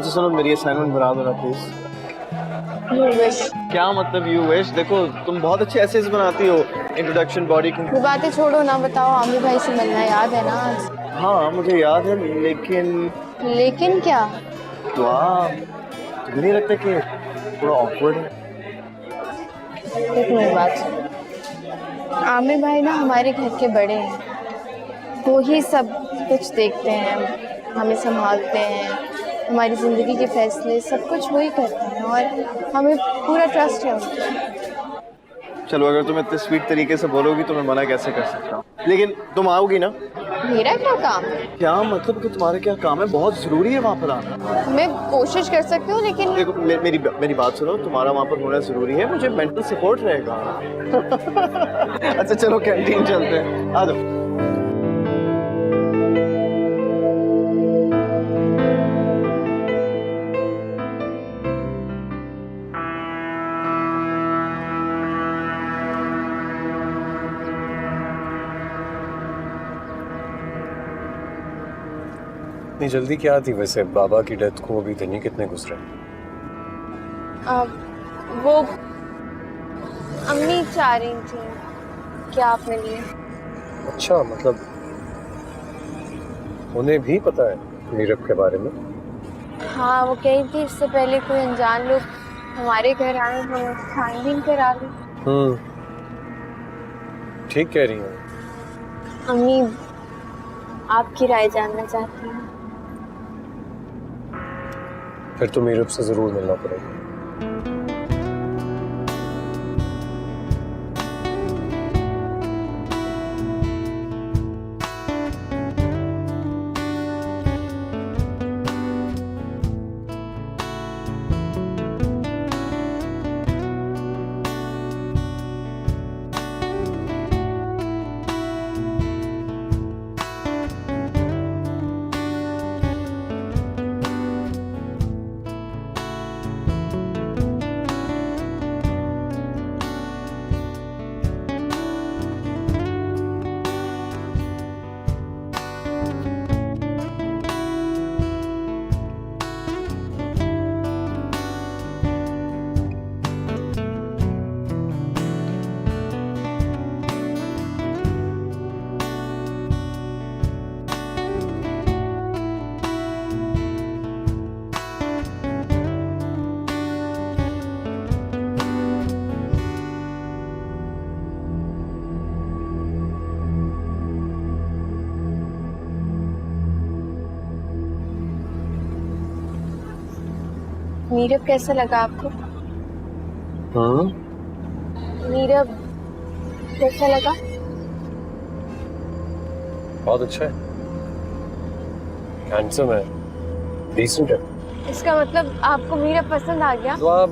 अच्छा सुनो, मेरी असाइनमेंट बना दो ना प्लीज। You wish। क्या मतलब यू विश? देखो तुम बहुत अच्छे एसेज बनाती हो, इंट्रोडक्शन, बॉडी। वो बातें छोड़ो ना, बताओ आमिर भाई से मिलना याद है ना आज? हाँ मुझे याद है, लेकिन लेकिन क्या? वाह, तुम्हें नहीं लगता कि थोड़ा ऑकवर्ड है? एक मेरी बात सुनो, आमिर भाई ना हमारे घर के बड़े हैं, वो ही सब कुछ देखते हैं, हमें संभालते हैं, हमारी ज़िंदगी के फैसले सब कुछ वही करते हैं और हमें पूरा ट्रस्ट है उन पर। चलो अगर तुम इतने स्वीट तरीके से बोलोगी तो मैं मना कैसे कर सकता हूँ, लेकिन तुम आओगी ना? मेरा क्या काम है? क्या मतलब कि तुम्हारा क्या काम है? बहुत जरूरी है वहाँ पर आना। मैं कोशिश कर सकती हूँ लेकिन देखो मेरी बात सुनो, तुम्हारा वहाँ पर होना जरूरी है, मुझे मेंटल सपोर्ट रहेगा। अच्छा चलो कैंटीन चलते हैं, आ जाओ। इतनी जल्दी क्या थी वैसे? बाबा की डेथ को अभी दिन ही कितने गुजरे? वो अम्मी चाह रही थी क्या आपने लिए। अच्छा, मतलब उन्हें भी पता है नीरव के बारे में? हाँ वो कही थी इससे पहले कोई अनजान लोग हमारे घर आए, हम छानबीन करा ली। ठीक कह रही हूँ। अम्मी आपकी राय जानना चाहती हैं। फिर तो नीरव से जरूर मिलना पड़ेगा। नीरव कैसा लगा आपको? नीरव कैसा लगा? बहुत अच्छा है, हैंडसम है, डिसेंट है। इसका मतलब आपको नीरव पसंद आ गया? तो आप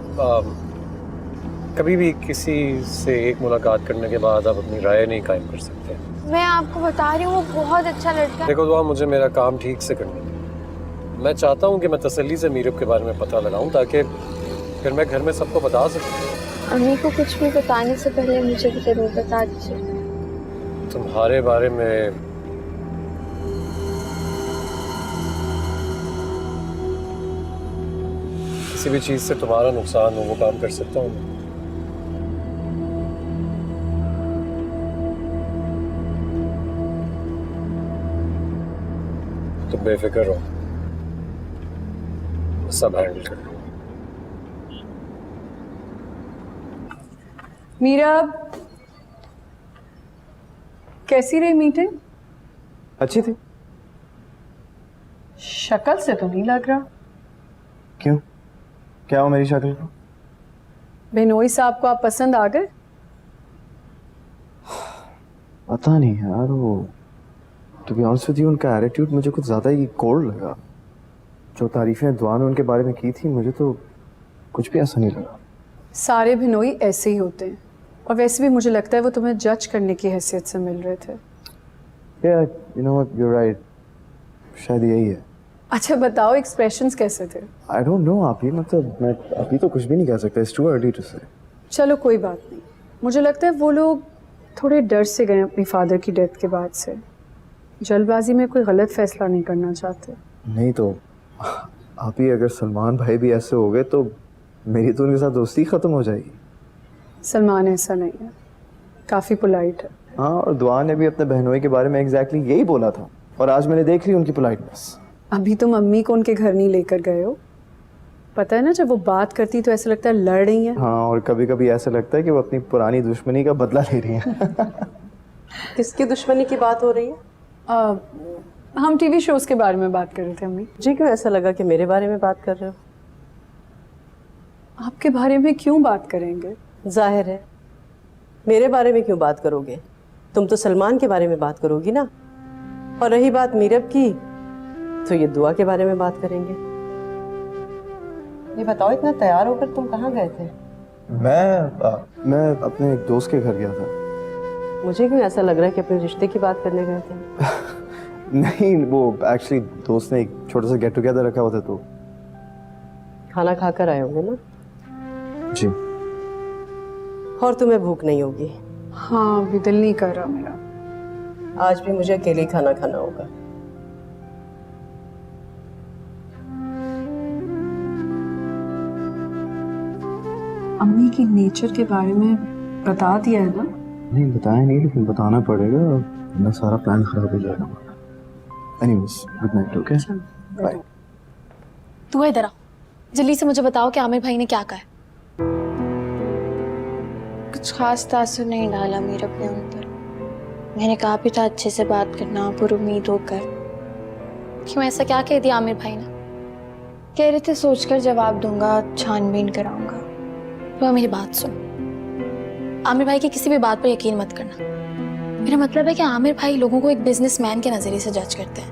कभी भी किसी से एक मुलाकात करने के बाद आप अपनी राय नहीं कायम कर सकते। मैं आपको बता रही हूँ वो बहुत अच्छा लड़का है। देखो, तो मुझे मेरा काम ठीक से करने दो। मैं चाहता हूँ कि मैं तसल्ली से नीरव के बारे में पता लगाऊं ताकि फिर मैं घर में सबको बता सकूं। अम्मी को कुछ भी बताने से पहले मुझे भी जरूर बता दीजिए। तुम्हारे बारे में किसी भी चीज से तुम्हारा नुकसान हो वो काम कर सकता हूँ। तुम बेफिक्र रहो, सब हैंडल कर लूंगा। नीरव, कैसी रही मीटिंग? अच्छी थी। शक्ल से तो नहीं लग रहा। क्यों, क्या हो मेरी शक्ल को? बेनोई साहब को आप पसंद आ गए? पता नहीं यार, वो to be honest with you उनका एटीट्यूड मुझे कुछ ज्यादा ही कोल्ड लगा। जो तारीफें दुआ ने उनके बारे में की थी, मुझे तो कुछ भी ऐसा नहीं लगा। सारे बिनोई ऐसे ही होते हैं, और वैसे भी मुझे लगता है वो तुम्हें जज करने की हैसियत से मिल रहे थे। Yeah, you know what, you're right. शायद यही है। अच्छा बताओ, एक्सप्रेशंस कैसे थे? I don't know आप ही, मतलब मैं अभी तो कुछ भी नहीं कह सकता। It's too early to say. चलो कोई बात नहीं, मुझे लगता है वो लोग थोड़े डर से गए अपनी फादर की डेथ के बाद से। जल्दबाजी में कोई गलत फैसला नहीं करना चाहते। नहीं तो आप ही अगर सलमान भाई भी ऐसे हो गए तो मेरी तो उनके साथ दोस्ती खत्म हो जाएगी। सलमान ऐसा नहीं है, काफ़ी पोलाइट है। हाँ, और दुआ ने भी अपने बहनोई के बारे में एग्जैक्टली यही बोला था, और आज मैंने देख ली उनकी पोलाइटनेस। अभी तुम अम्मी को उनके घर नहीं लेकर गए हो। पता है ना, जब वो बात करती तो ऐसा लगता है लड़ रही हैं। हाँ, और कभी कभी ऐसा लगता है कि वो अपनी पुरानी दुश्मनी का बदला ले रही हैं। किसकी दुश्मनी की बात हो रही है? हम टीवी शोज के बारे में बात कर रहे थे अम्मी। मुझे क्यों ऐसा लगा कि मेरे बारे में बात कर रहे हो? आपके बारे में क्यों बात करेंगे? जाहिर है, मेरे बारे में क्यों बात करोगे? तुम तो सलमान के बारे में बात करोगी ना। और रही बात मीरब की, तो ये दुआ के बारे में बात करेंगे। ये बताओ, इतना तैयार होकर तुम कहाँ गए थे? मैं अपने एक दोस्त के घर गया था। मुझे क्यों ऐसा लग रहा है कि अपने रिश्ते की बात करने गए थे? नहीं, वो एक्चुअली दोस्त ने एक छोटा सा गेट टुगेदर रखा हुआ था, तो खाना खाकर आए होंगे ना? जी। और तुम्हें भूख नहीं होगी? हाँ, अभी दिल नहीं कर रहा मेरा। आज भी मुझे अकेले ही खाना खाना होगा। अम्मी की नेचर के बारे में बता दिया है ना? नहीं बताया नहीं, लेकिन बताना पड़ेगा, वरना सारा प्लान खराब हो जाएगा। Anyways, good night. Okay, bye. तू इधर आ, जल्दी से मुझे बताओ कि आमिर भाई ने क्या कहा है। कुछ खास तासुर नहीं डाला मीरब ने उन पर। मैंने कहा भी था अच्छे से बात करना, पुरुम्मीद होकर। क्यों, ऐसा क्या कह दिया आमिर भाई ने? कह रहे थे सोचकर जवाब दूंगा, छानबीन कराऊंगा। तो मेरी बात सुन, आमिर भाई की किसी भी बात पर यकीन मत करना। मेरा मतलब है कि आमिर भाई लोगों को एक बिजनेसमैन के नजरिए से जज करते हैं,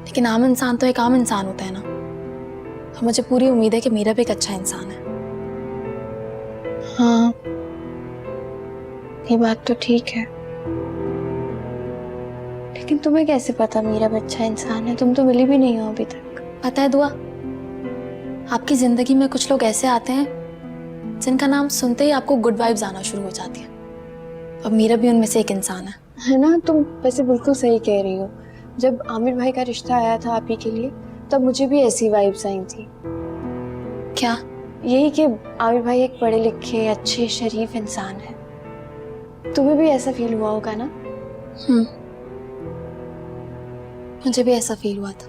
लेकिन आम इंसान तो एक आम इंसान होता है ना। और मुझे पूरी उम्मीद है कि मीरा भी एक अच्छा इंसान है। हाँ, ये बात तो ठीक है, लेकिन तुम्हें कैसे पता मीरा अच्छा इंसान है? तुम तो मिली भी नहीं हो अभी तक। पता है दुआ, आपकी जिंदगी में कुछ लोग ऐसे आते हैं जिनका नाम सुनते ही आपको गुड वाइब्स आना शुरू हो जाती है, और मीरा भी उनमें से एक इंसान है ना? तुम वैसे बिल्कुल सही कह रही हो। जब आमिर भाई का रिश्ता आया था आप ही के लिए, तब मुझे भी ऐसी वाइब्स आई थी। क्या? यही कि आमिर भाई एक पढ़े लिखे, अच्छे, शरीफ इंसान है। तुम्हें भी ऐसा फील हुआ होगा ना? मुझे भी ऐसा फील हुआ था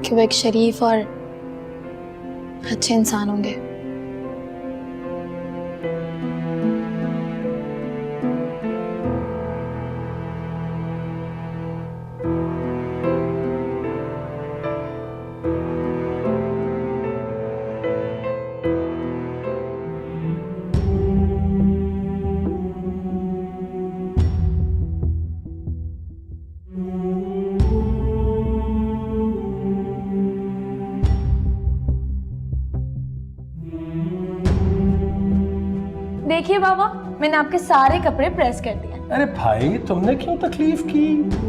कि वो एक शरीफ और अच्छे इंसान होंगे। देखिए बाबा, मैंने आपके सारे कपड़े प्रेस कर दिए। अरे भाई, तुमने क्यों तकलीफ की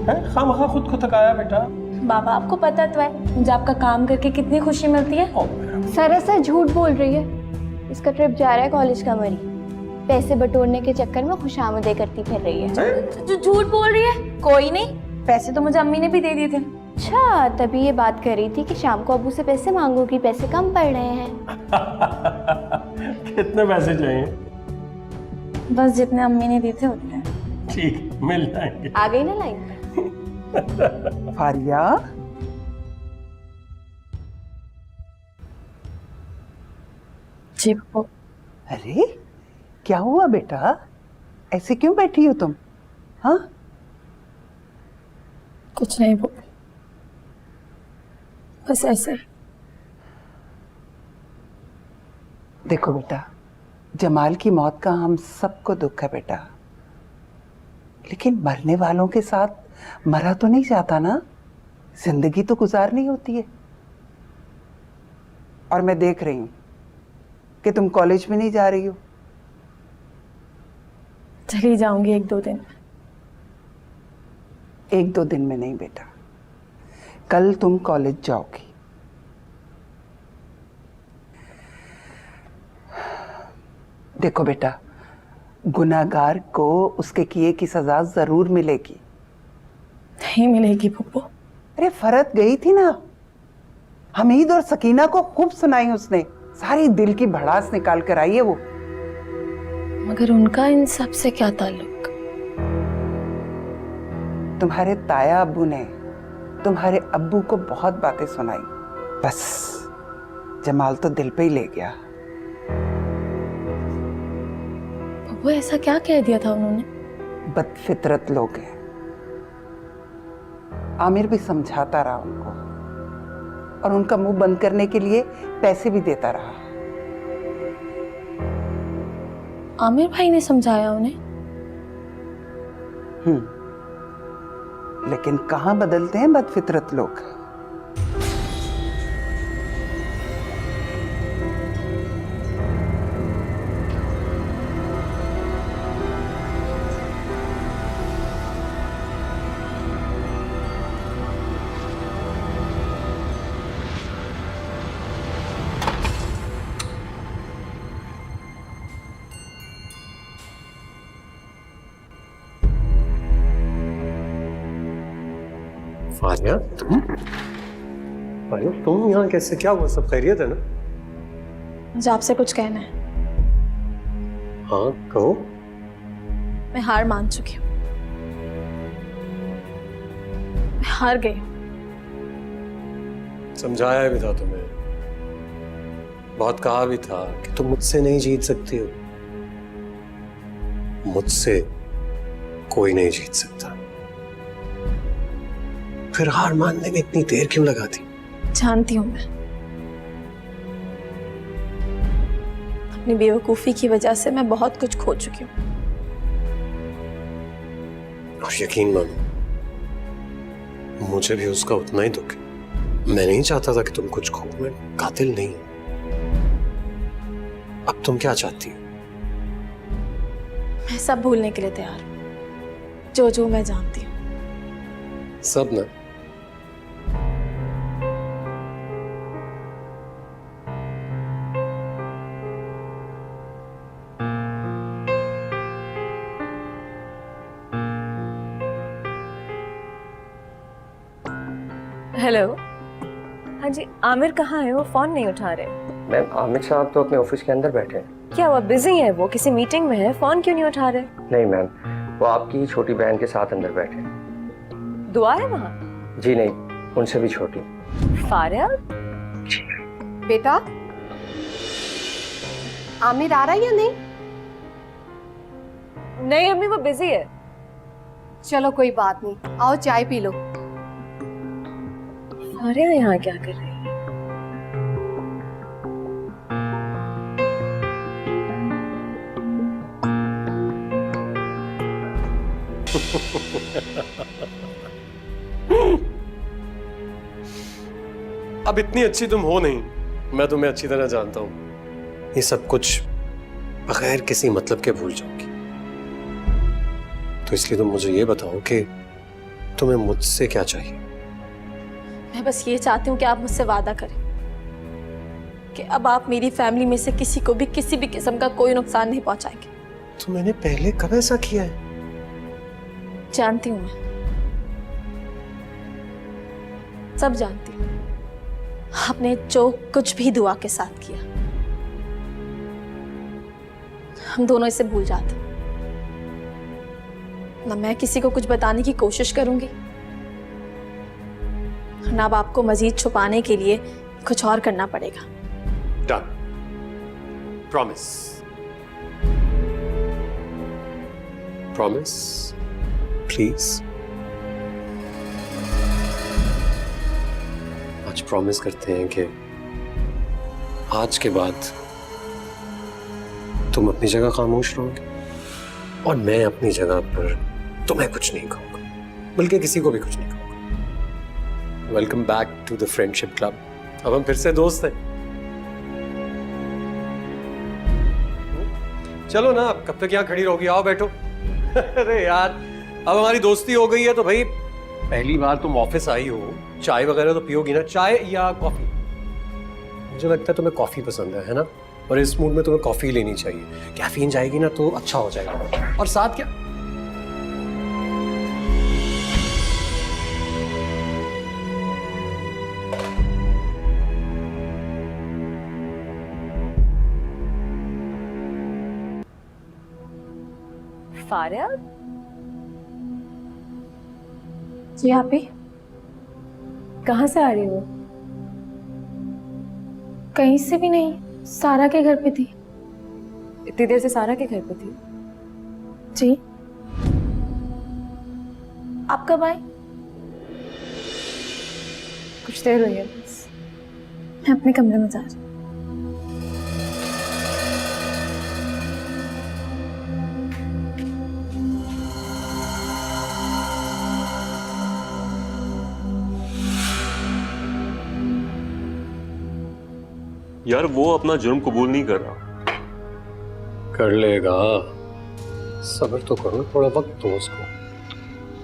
है? खामखा खुद को थकाया बेटा। बाबा, आपको पता तो है मुझे आपका काम करके कितनी खुशी मिलती है। सरासर झूठ बोल रही है। इसका ट्रिप जा रहा है कॉलेज का मरी। पैसे बटोरने के चक्कर में खुशामदे करती फिर रही है। जो झूठ बोल रही है? कोई नहीं, पैसे तो मुझे अम्मी ने भी दे दिए थे। अच्छा, तभी ये बात कर रही थी कि शाम को अबू से पैसे मांगोगी, पैसे कम पड़ रहे हैं। कितने पैसे चाहिए? बस जितने अम्मी ने दिए थे उतने। ठीक, मिल जाएंगे। आ गई ना लाइन पे? फारिया, जी वो। अरे क्या हुआ बेटा, ऐसे क्यों बैठी हो तुम? हाँ, कुछ नहीं वो, बस ऐसे। देखो बेटा, जमाल की मौत का हम सबको दुख है बेटा, लेकिन मरने वालों के साथ मरा तो नहीं जाता ना। जिंदगी तो गुजारनी होती है। और मैं देख रही हूं कि तुम कॉलेज में नहीं जा रही हो। चली जाऊंगी 1-2 दिन। 1-2 दिन में नहीं बेटा, कल तुम कॉलेज जाओगी। देखो बेटा, गुनाहगार को उसके किए की सजा जरूर मिलेगी। नहीं मिलेगी पप्पू। अरे फरत गई थी ना, हमीद और सकीना को खूब सुनाई उसने, सारी दिल की भड़ास निकाल कर आई है वो। मगर उनका इन सब से क्या ताल्लुक? तुम्हारे ताया अब्बू ने तुम्हारे अब्बू को बहुत बातें सुनाई, बस जमाल तो दिल पे ही ले गया। वो ऐसा क्या कह दिया था उन्होंने? बदफितरत लोग हैं। आमिर भी समझाता रहा उनको और उनका मुंह बंद करने के लिए पैसे भी देता रहा। आमिर भाई ने समझाया उन्हें? लेकिन कहाँ बदलते हैं बदफितरत लोग। फारिया, फारिया तुम यहाँ कैसे, क्या हुआ, सब खैरियत है ना? मुझे आपसे कुछ कहना है। हाँ कहो। मैं हार मान चुकी हूँ, मैं हार गई। समझाया भी था तुम्हें, बहुत कहा भी था कि तुम मुझसे नहीं जीत सकती हो। मुझसे कोई नहीं जीत सकता। फिर हार मानने में इतनी देर क्यों लगाती? जानती हूँ मैं, अपनी बेवकूफी की वजह से मैं बहुत कुछ खो चुकी हूँ। और यकीन मानो, मुझे भी उसका उतना ही दुख है। मैं नहीं चाहता था कि तुम कुछ खो, मैं कातिल नहीं। अब तुम क्या चाहती हो? मैं सब भूलने के लिए तैयार हूँ, जो जो मैं जानती हूँ। सब ना? हेलो। हाँ जी, आमिर कहाँ है? वो फोन नहीं उठा रहे। मैम आमिर साहब तो अपने ऑफिस के अंदर बैठे हैं। क्या हुआ, बिजी है वो, किसी मीटिंग में है? फोन क्यों नहीं उठा रहे? नहीं मैम, वो आपकी छोटी बहन के साथ अंदर बैठे हैं। दुआ है वहाँ? जी नहीं, उनसे भी छोटी। फारिया? बेटा, आमिर आ रहा है या नहीं? नहीं अम्मी, वो बिजी है। चलो कोई बात नहीं, आओ चाय पी लो। फारिया यहाँ क्या कर रही है? अब इतनी अच्छी तुम हो नहीं, मैं तुम्हें अच्छी तरह जानता हूं। ये सब कुछ बगैर किसी मतलब के भूल जाओगी। तो इसलिए तुम मुझे ये बताओ कि तुम्हें मुझसे क्या चाहिए? मैं बस ये चाहती हूँ कि आप मुझसे वादा करें कि अब आप मेरी फैमिली में से किसी को भी किसी भी किस्म का कोई नुकसान नहीं पहुंचाएंगे। तो मैंने पहले कब ऐसा किया है? जानती हूँ, मैं सब जानती हूँ। आपने जो कुछ भी दुआ के साथ किया, हम दोनों इसे भूल जाते। ना मैं किसी को कुछ बताने की कोशिश करूंगी, ना अब आपको मजीद छुपाने के लिए कुछ और करना पड़ेगा। Done, promise, promise, please. आज प्रॉमिस करते हैं कि आज के बाद तुम अपनी जगह खामोश रहोगे और मैं अपनी जगह पर तुम्हें कुछ नहीं कहूंगा, बल्कि किसी को भी कुछ नहीं कहूंगा। Welcome back to the friendship club. अब हम फिर से दोस्त हैं। चलो ना, अब कब तक यहाँ खड़ी रहोगी? आओ बैठो। अरे यार, अब हमारी दोस्ती हो गई है तो भाई पहली बार तुम ऑफिस आई हो, चाय वगैरह तो पियोगी ना? चाय या कॉफी? मुझे लगता है तुम्हें कॉफी पसंद है ना? और इस मूड में तुम्हें कॉफी लेनी चाहिए। कैफीन जाएगी ना तो अच्छा हो जाएगा। और साथ क्या, फारिया, जी आप ही कहाँ से आ रही हो? कहीं से भी नहीं, सारा के घर पे थी। इतनी देर से सारा के घर पे थी? जी। आप कब आए? कुछ देर हुई है बस। मैं अपने कमरे में जा रही हूँ। यार वो अपना जुर्म कबूल नहीं कर रहा। कर लेगा, सब्र तो करो, थोड़ा वक्त दो उसको।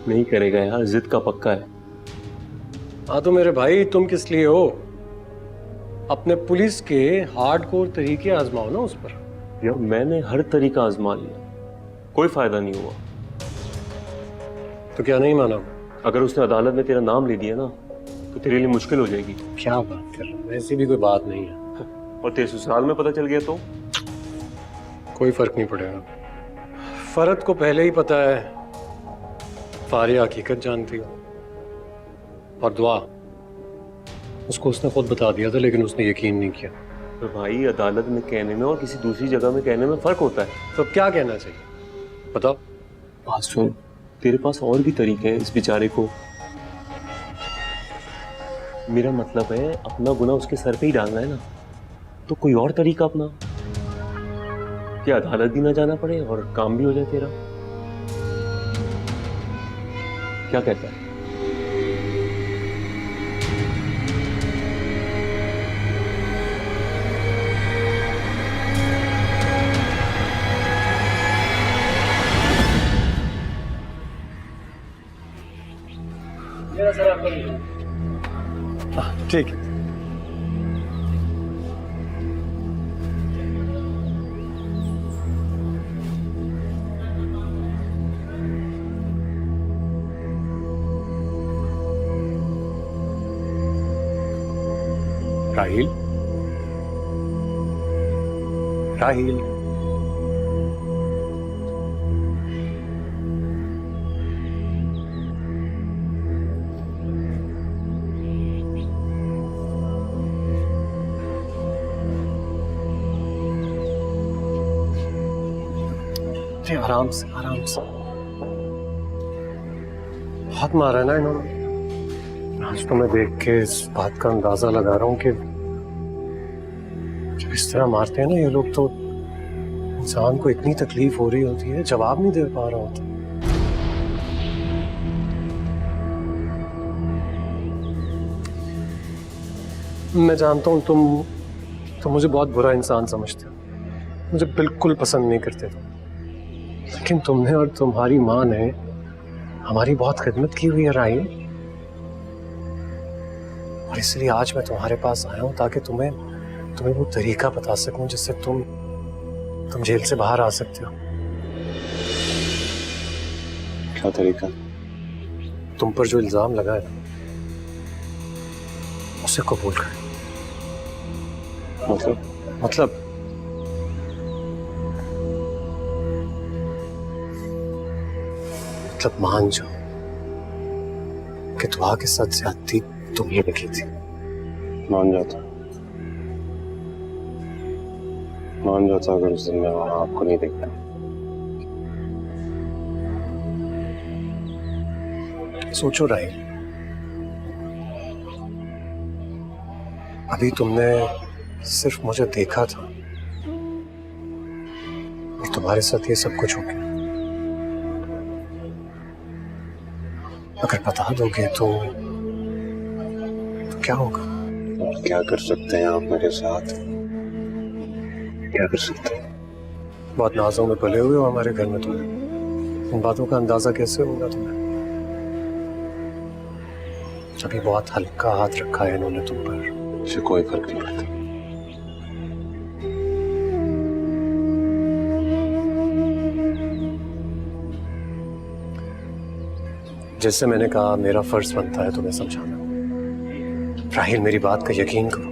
नहीं करेगा यार, जिद का पक्का है। हाँ तो मेरे भाई तुम किस लिए हो? अपने पुलिस के हार्डकोर तरीके आजमाओ ना उस पर। यार मैंने हर तरीका आजमा लिया, कोई फायदा नहीं हुआ। तो क्या नहीं माना? अगर उसने अदालत में तेरा नाम ले दिया ना तो तेरे लिए मुश्किल हो जाएगी। क्या बात कर रहे हो? ऐसी भी कोई बात नहीं है। और तेरे ससुराल में पता चल गया तो? कोई फर्क नहीं पड़ेगा। फरत को पहले ही पता है, फारिया हकीकत जानती हो। और दुआ उसको उसने खुद बता दिया था, लेकिन उसने यकीन नहीं किया। तो भाई अदालत में कहने में और किसी दूसरी जगह में कहने में फर्क होता है। तो क्या कहना चाहिए बताओ? बात सुन, तेरे पास और भी तरीके हैं इस बेचारे को। मेरा मतलब है अपना गुनाह उसके सर पे ही डालना है ना, तो कोई और तरीका अपना, क्या अदालत भी ना जाना पड़े और काम भी हो जाए तेरा। क्या कहता है? ठीक है। राहिल, राहिल, अरे आराम से आराम से। बहुत मारा है ना इन्होंने। आज तो मैं देख के इस बात का अंदाजा लगा रहा हूँ कि जब इस तरह मारते हैं ना ये लोग तो इंसान को इतनी तकलीफ हो रही होती है, जवाब नहीं दे पा रहा होता। मैं जानता हूँ तुम मुझे बहुत बुरा इंसान समझते हो, मुझे बिल्कुल पसंद नहीं करते तुम, लेकिन तुमने और तुम्हारी माँ ने हमारी बहुत खिदमत की हुई है राहिल, और इसलिए आज मैं तुम्हारे पास आया हूं ताकि तुम्हें वो तरीका बता सकूं जिससे तुम जेल से बाहर आ सकते हो। क्या तरीका? तुम पर जो इल्जाम लगा है उसे कबूल कर। मतलब मान जाओ कि दुआ के साथ ज्यादती तुम्हें लिखी थी। मान जाता अगर उस दिन मैं वहां आपको नहीं देखता। सोचो राहिल, अभी तुमने सिर्फ मुझे देखा था, तुम्हारे साथ ये सब कुछ हो गया। अगर बता दोगे तो क्या होगा? क्या कर सकते हैं आप मेरे साथ? क्या कर सकते हैं? बहुत नाजों में पले हुए हो हमारे घर में, तुम इन बातों का अंदाजा कैसे होगा तुम्हें? अभी बहुत हल्का हाथ रखा है इन्होंने तुम पर। इससे कोई फर्क नहीं पड़ता। जैसे मैंने कहा, मेरा फर्ज बनता है तुम्हें समझाना। राहिल मेरी बात का यकीन करो,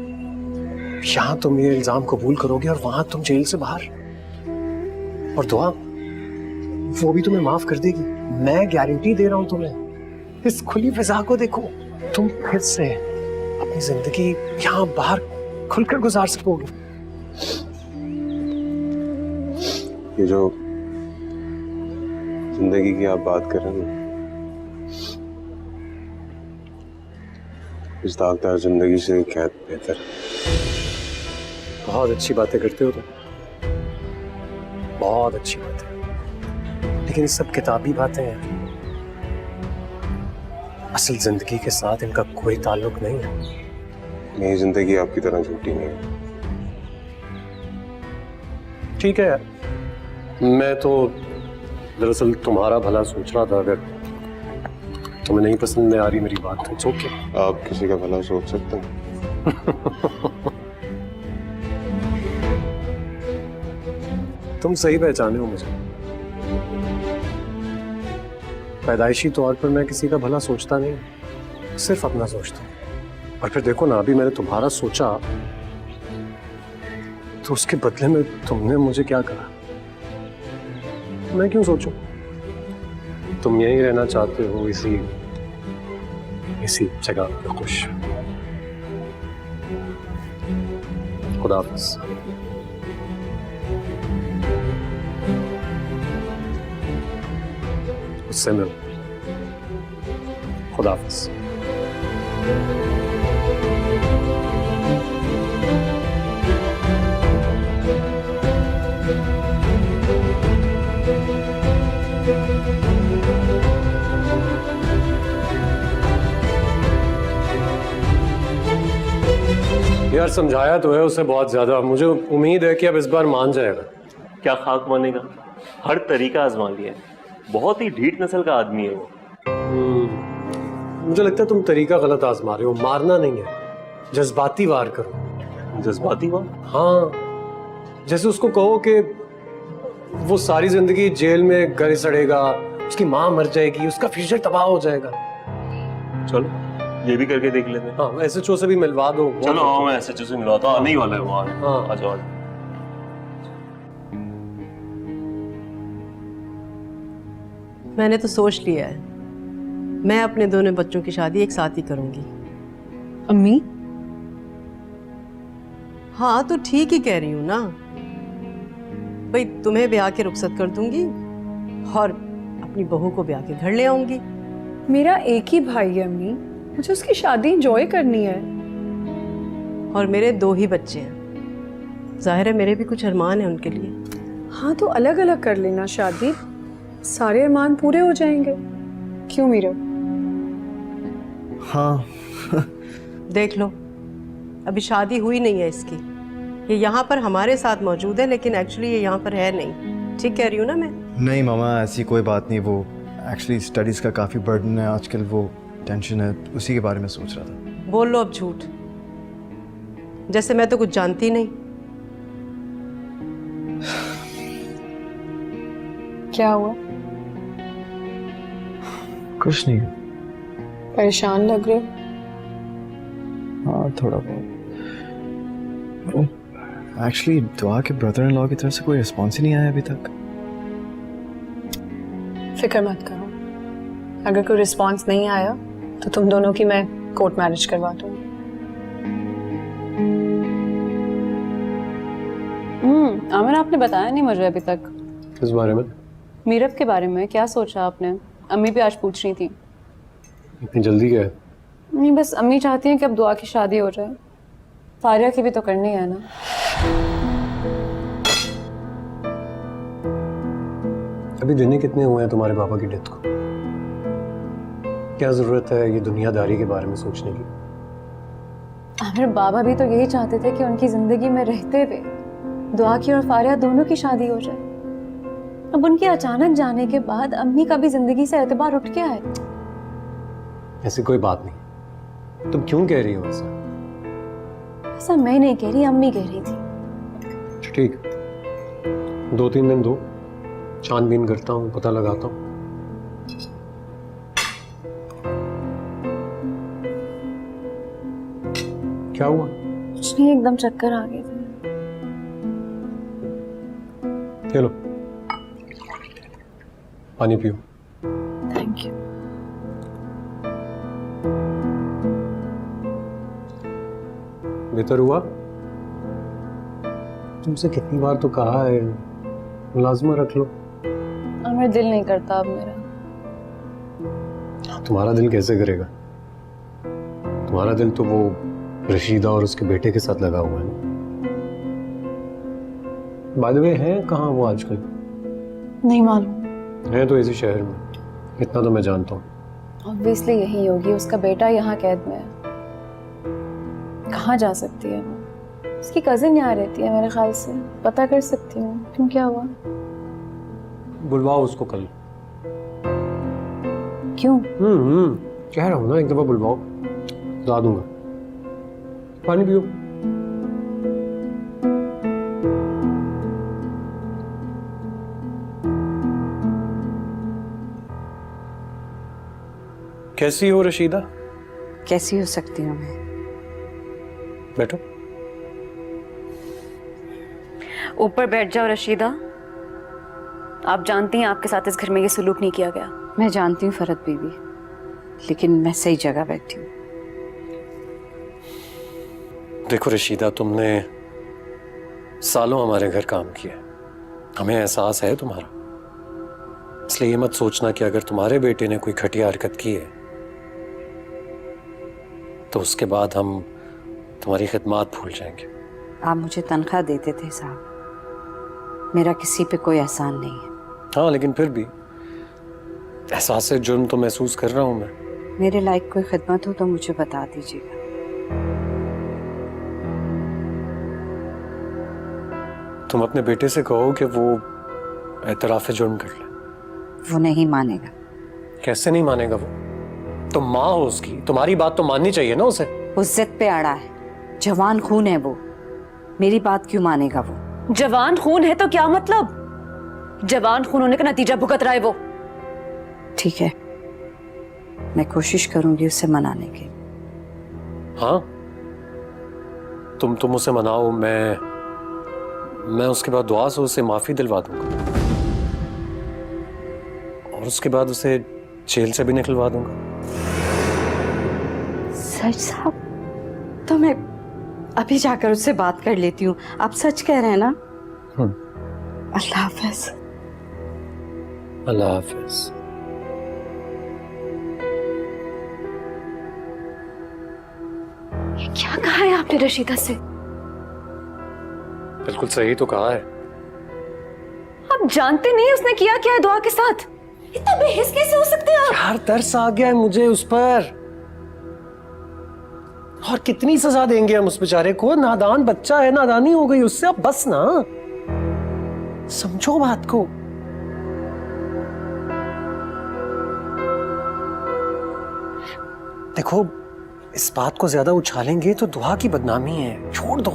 यहां तुम ये इल्जाम कबूल करोगे और वहां तुम जेल से बाहर। और दुआ, वो भी तुम्हें माफ कर देगी। मैं गारंटी दे रहा हूं तुम्हें। इस खुली फिजा को देखो, तुम फिर से अपनी जिंदगी यहाँ बाहर खुलकर गुजार सकोगे। ये जो जिंदगी की आप बात कर रहे हैं, इस दागदार जिंदगी से कैद बेहतर। बहुत अच्छी बातें करते हो तुम, बहुत अच्छी बातें, लेकिन ये सब किताबी बातें हैं। असल जिंदगी के साथ इनका कोई ताल्लुक नहीं है। मेरी जिंदगी आपकी तरह झूठी नहीं है। ठीक है यार, मैं तो दरअसल तुम्हारा भला सोच रहा था। अगर तुम्हें नहीं पसंद में आ रही मेरी बात तो ओके। आप किसी का भला सोच सकते हैं? तुम सही पहचाने हो मुझे। पैदाइशी तौर पर मैं किसी का भला सोचता नहीं, सिर्फ अपना सोचता हूं। और फिर देखो ना, अभी मैंने तुम्हारा सोचा तो उसके बदले में तुमने मुझे क्या कहा। मैं क्यों सोचूं? तुम यहीं रहना चाहते हो, इसी जगह पे खुश। खुदा हाफिज़। उससे मिलो। खुदा हाफिज़। यार समझाया तो है उसे बहुत ज्यादा। मुझे उम्मीद है कि अब इस बार मान जाएगा। क्या खाक मानेगा? हर तरीका आजमा लिया है। बहुत ही ढीठ नस्ल का आदमी है वो। मुझे लगता है तुम तरीका गलत आजमा रहे हो। मारना नहीं है, जज्बाती वार करो। जज्बाती वार? हाँ, जैसे उसको कहो कि वो सारी जिंदगी जेल में गले सड़ेगा, उसकी माँ मर जाएगी, उसका फ्यूचर तबाह हो जाएगा। चलो ये भी करके देख लेते हैं। हाँ, एसएचओ से भी मिलवा दो। चलो हाँ, मैं एसएचओ से मिलवाता हूँ। आने ही वाला है वो। हाँ आ जाओ। मैंने तो सोच लिया है, मैं अपने दोनों बच्चों की शादी एक साथ ही करूंगी। अम्मी, हाँ तो ठीक ही कह रही हूँ ना भाई। तुम्हें ब्याह के रुखसत कर दूंगी और अपनी बहू को ब्याह के घर ले आऊंगी। मेरा एक ही भाई है अम्मी, मुझे उसकी शादी एंजॉय करनी है। और मेरे 2 ही बच्चे हैं, जाहिर है मेरे भी कुछ अरमान है उनके लिए। हाँ तो अलग अलग कर लेना शादी, सारे अरमान पूरे हो जाएंगे। क्यों मीरा? हाँ। देख लो, अभी शादी हुई नहीं है इसकी। ये यहाँ पर हमारे साथ मौजूद है, लेकिन एक्चुअली ये यहाँ पर है नहीं। ठीक कह रही हूँ ना मैं? नहीं मामा, ऐसी कोई बात नहीं। वो एक्चुअली स्टडीज़ का काफ़ी बर्डन है आजकल, वो टेंशन है, उसी के बारे में सोच रहा था। बोल लो अब झूठ, जैसे मैं तो कुछ जानती नहीं। क्या हुआ? कुछ नहीं। परेशान लग रहे हो? हाँ थोड़ा बहुत। एक्चुअली दुआ के ब्रदर इन लॉ की तरफ से कोई रिस्पॉन्स ही नहीं आया अभी तक। फिक्र मत करो, अगर कोई रिस्पॉन्स नहीं आया तो तुम दोनों की मैं कोर्ट मैरिज करवा दूंगी। आमिर, आपने बताया नहीं मुझे अभी तक। किस बारे में? मीरब के बारे में। क्या सोचा आपने? अम्मी भी आज पूछ रही थी। इतनी जल्दी क्या है? नहीं, बस अम्मी चाहती हैं कि अब दुआ की शादी हो जाए। फारिया की भी तो करनी है ना। अभी दिन ही कितने हुए हैं तुम्हारे पापा की डेथ को? क्या जरूरत है ये दुनियादारी के बारे में सोचने की? आमिर, बाबा भी तो यही चाहते थे कि उनकी जिंदगी में रहते हुए दुआ की और फारिया दोनों की शादी हो जाए। अब उनके अचानक जाने के बाद अम्मी का भी जिंदगी से एतबार उठ गया है। ऐसी कोई बात नहीं। तुम क्यों कह रही हो ऐसा? ऐसा मैं नहीं कह रही, अम्मी कह रही थी। ठीक, 2-3 दिन दो, छानबीन करता हूँ, पता लगाता हूँ। क्या हुआ? कुछ नहीं, एकदम चक्कर आ गए थे। चलो पानी पियो। Thank you. बेहतर हुआ? तुमसे कितनी बार तो कहा है मुलाजमा रख लो। मेरा दिल नहीं करता अब मेरा। तुम्हारा दिल कैसे करेगा? तुम्हारा दिल तो वो रशीदा और उसके बेटे के साथ लगा हुआ है ना। बाय द वे है कहाँ वो आजकल? नहीं मालूम। है तो इसी शहर में, इतना तो मैं जानता हूँ। ऑब्वियसली यही होगी, उसका बेटा यहाँ कैद में है। कहाँ जा सकती है वो? उसकी कजिन यहाँ रहती है मेरे ख्याल से, पता कर सकती हूँ। क्यों, क्या हुआ? बुलवाओ उसको कल। क्यों? कह रहा हूँ ना, एक दफा बुलवाओ, बता दूंगा। पानी पियो। कैसी हो रशीदा? कैसी हो सकती हूँ मैं? बैठो। ऊपर बैठ जाओ रशीदा। आप जानती हैं आपके साथ इस घर में ये सलूक नहीं किया गया। मैं जानती हूँ फरहत बीवी, लेकिन मैं सही जगह बैठी हूँ। देखो रशीदा, तुमने सालों हमारे घर काम किया, हमें एहसास है तुम्हारा। इसलिए ये मत सोचना कि अगर तुम्हारे बेटे ने कोई घटिया हरकत की है तो उसके बाद हम तुम्हारी खिदमत भूल जाएंगे। आप मुझे तनख्वाह देते थे साहब, मेरा किसी पे कोई एहसान नहीं है। हाँ, लेकिन फिर भी एहसास जुर्म तो महसूस कर रहा हूं मैं। मेरे लायक कोई खिदमत हो तो मुझे बता दीजिएगा। तुम अपने बेटे से कहो कि वो एतराफ़ जुर्म कर ले। वो नहीं मानेगा। कैसे नहीं मानेगा? वो तुम माँ हो उसकी, तुम्हारी बात तो माननी चाहिए ना उसे। वो जिद पे अड़ा है, जवान खून है वो, मेरी बात क्यों मानेगा वो? जवान खून है तो क्या मतलब? जवान खून होने का नतीजा भुगत रहा है वो। ठीक है, मैं कोशिश करूंगी उसे मनाने की। हाँ, तुम उसे मनाओ, मैं उसके बाद दुआ से उसे माफी दिलवा दूंगा और उसके बाद उसे जेल से भी निकलवा दूंगा। सच साहब? तो मैं अभी जाकर उससे बात कर लेती हूँ। आप सच कह रहे हैं ना? अल्लाह हाफिज। अल्लाह हाफिज। क्या कहा है आपने रशीदा से? बिल्कुल सही तो कहा है। आप जानते नहीं उसने किया क्या है दुआ के साथ? इतना बेहिस कैसे हो सकते हैं आप? यार तरस आ गया है मुझे उस पर। और कितनी सजा देंगे हम उस बेचारे को? नादान बच्चा है, नादानी हो गई उससे। अब बस ना, समझो बात को। देखो, इस बात को ज्यादा उछालेंगे तो दुआ की बदनामी है। छोड़ दो।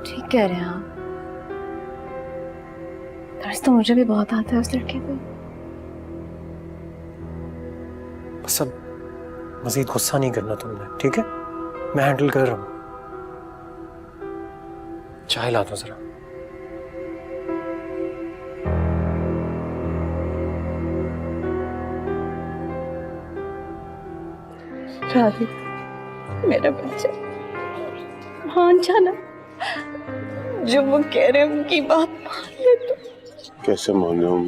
ठीक कह रहे हैं आप। तरस तो मुझे भी बहुत आता है उस लड़के पे। बस अब मजीद गुस्सा नहीं करना तुमने, ठीक है? मैं हैंडल कर रहा हूं। चाय ला दो जरा। राहिल, मेरा बच्चा मान जाना, जो वो कह रहे हैं उनकी बात मान ले तो। कैसे मान जाऊं?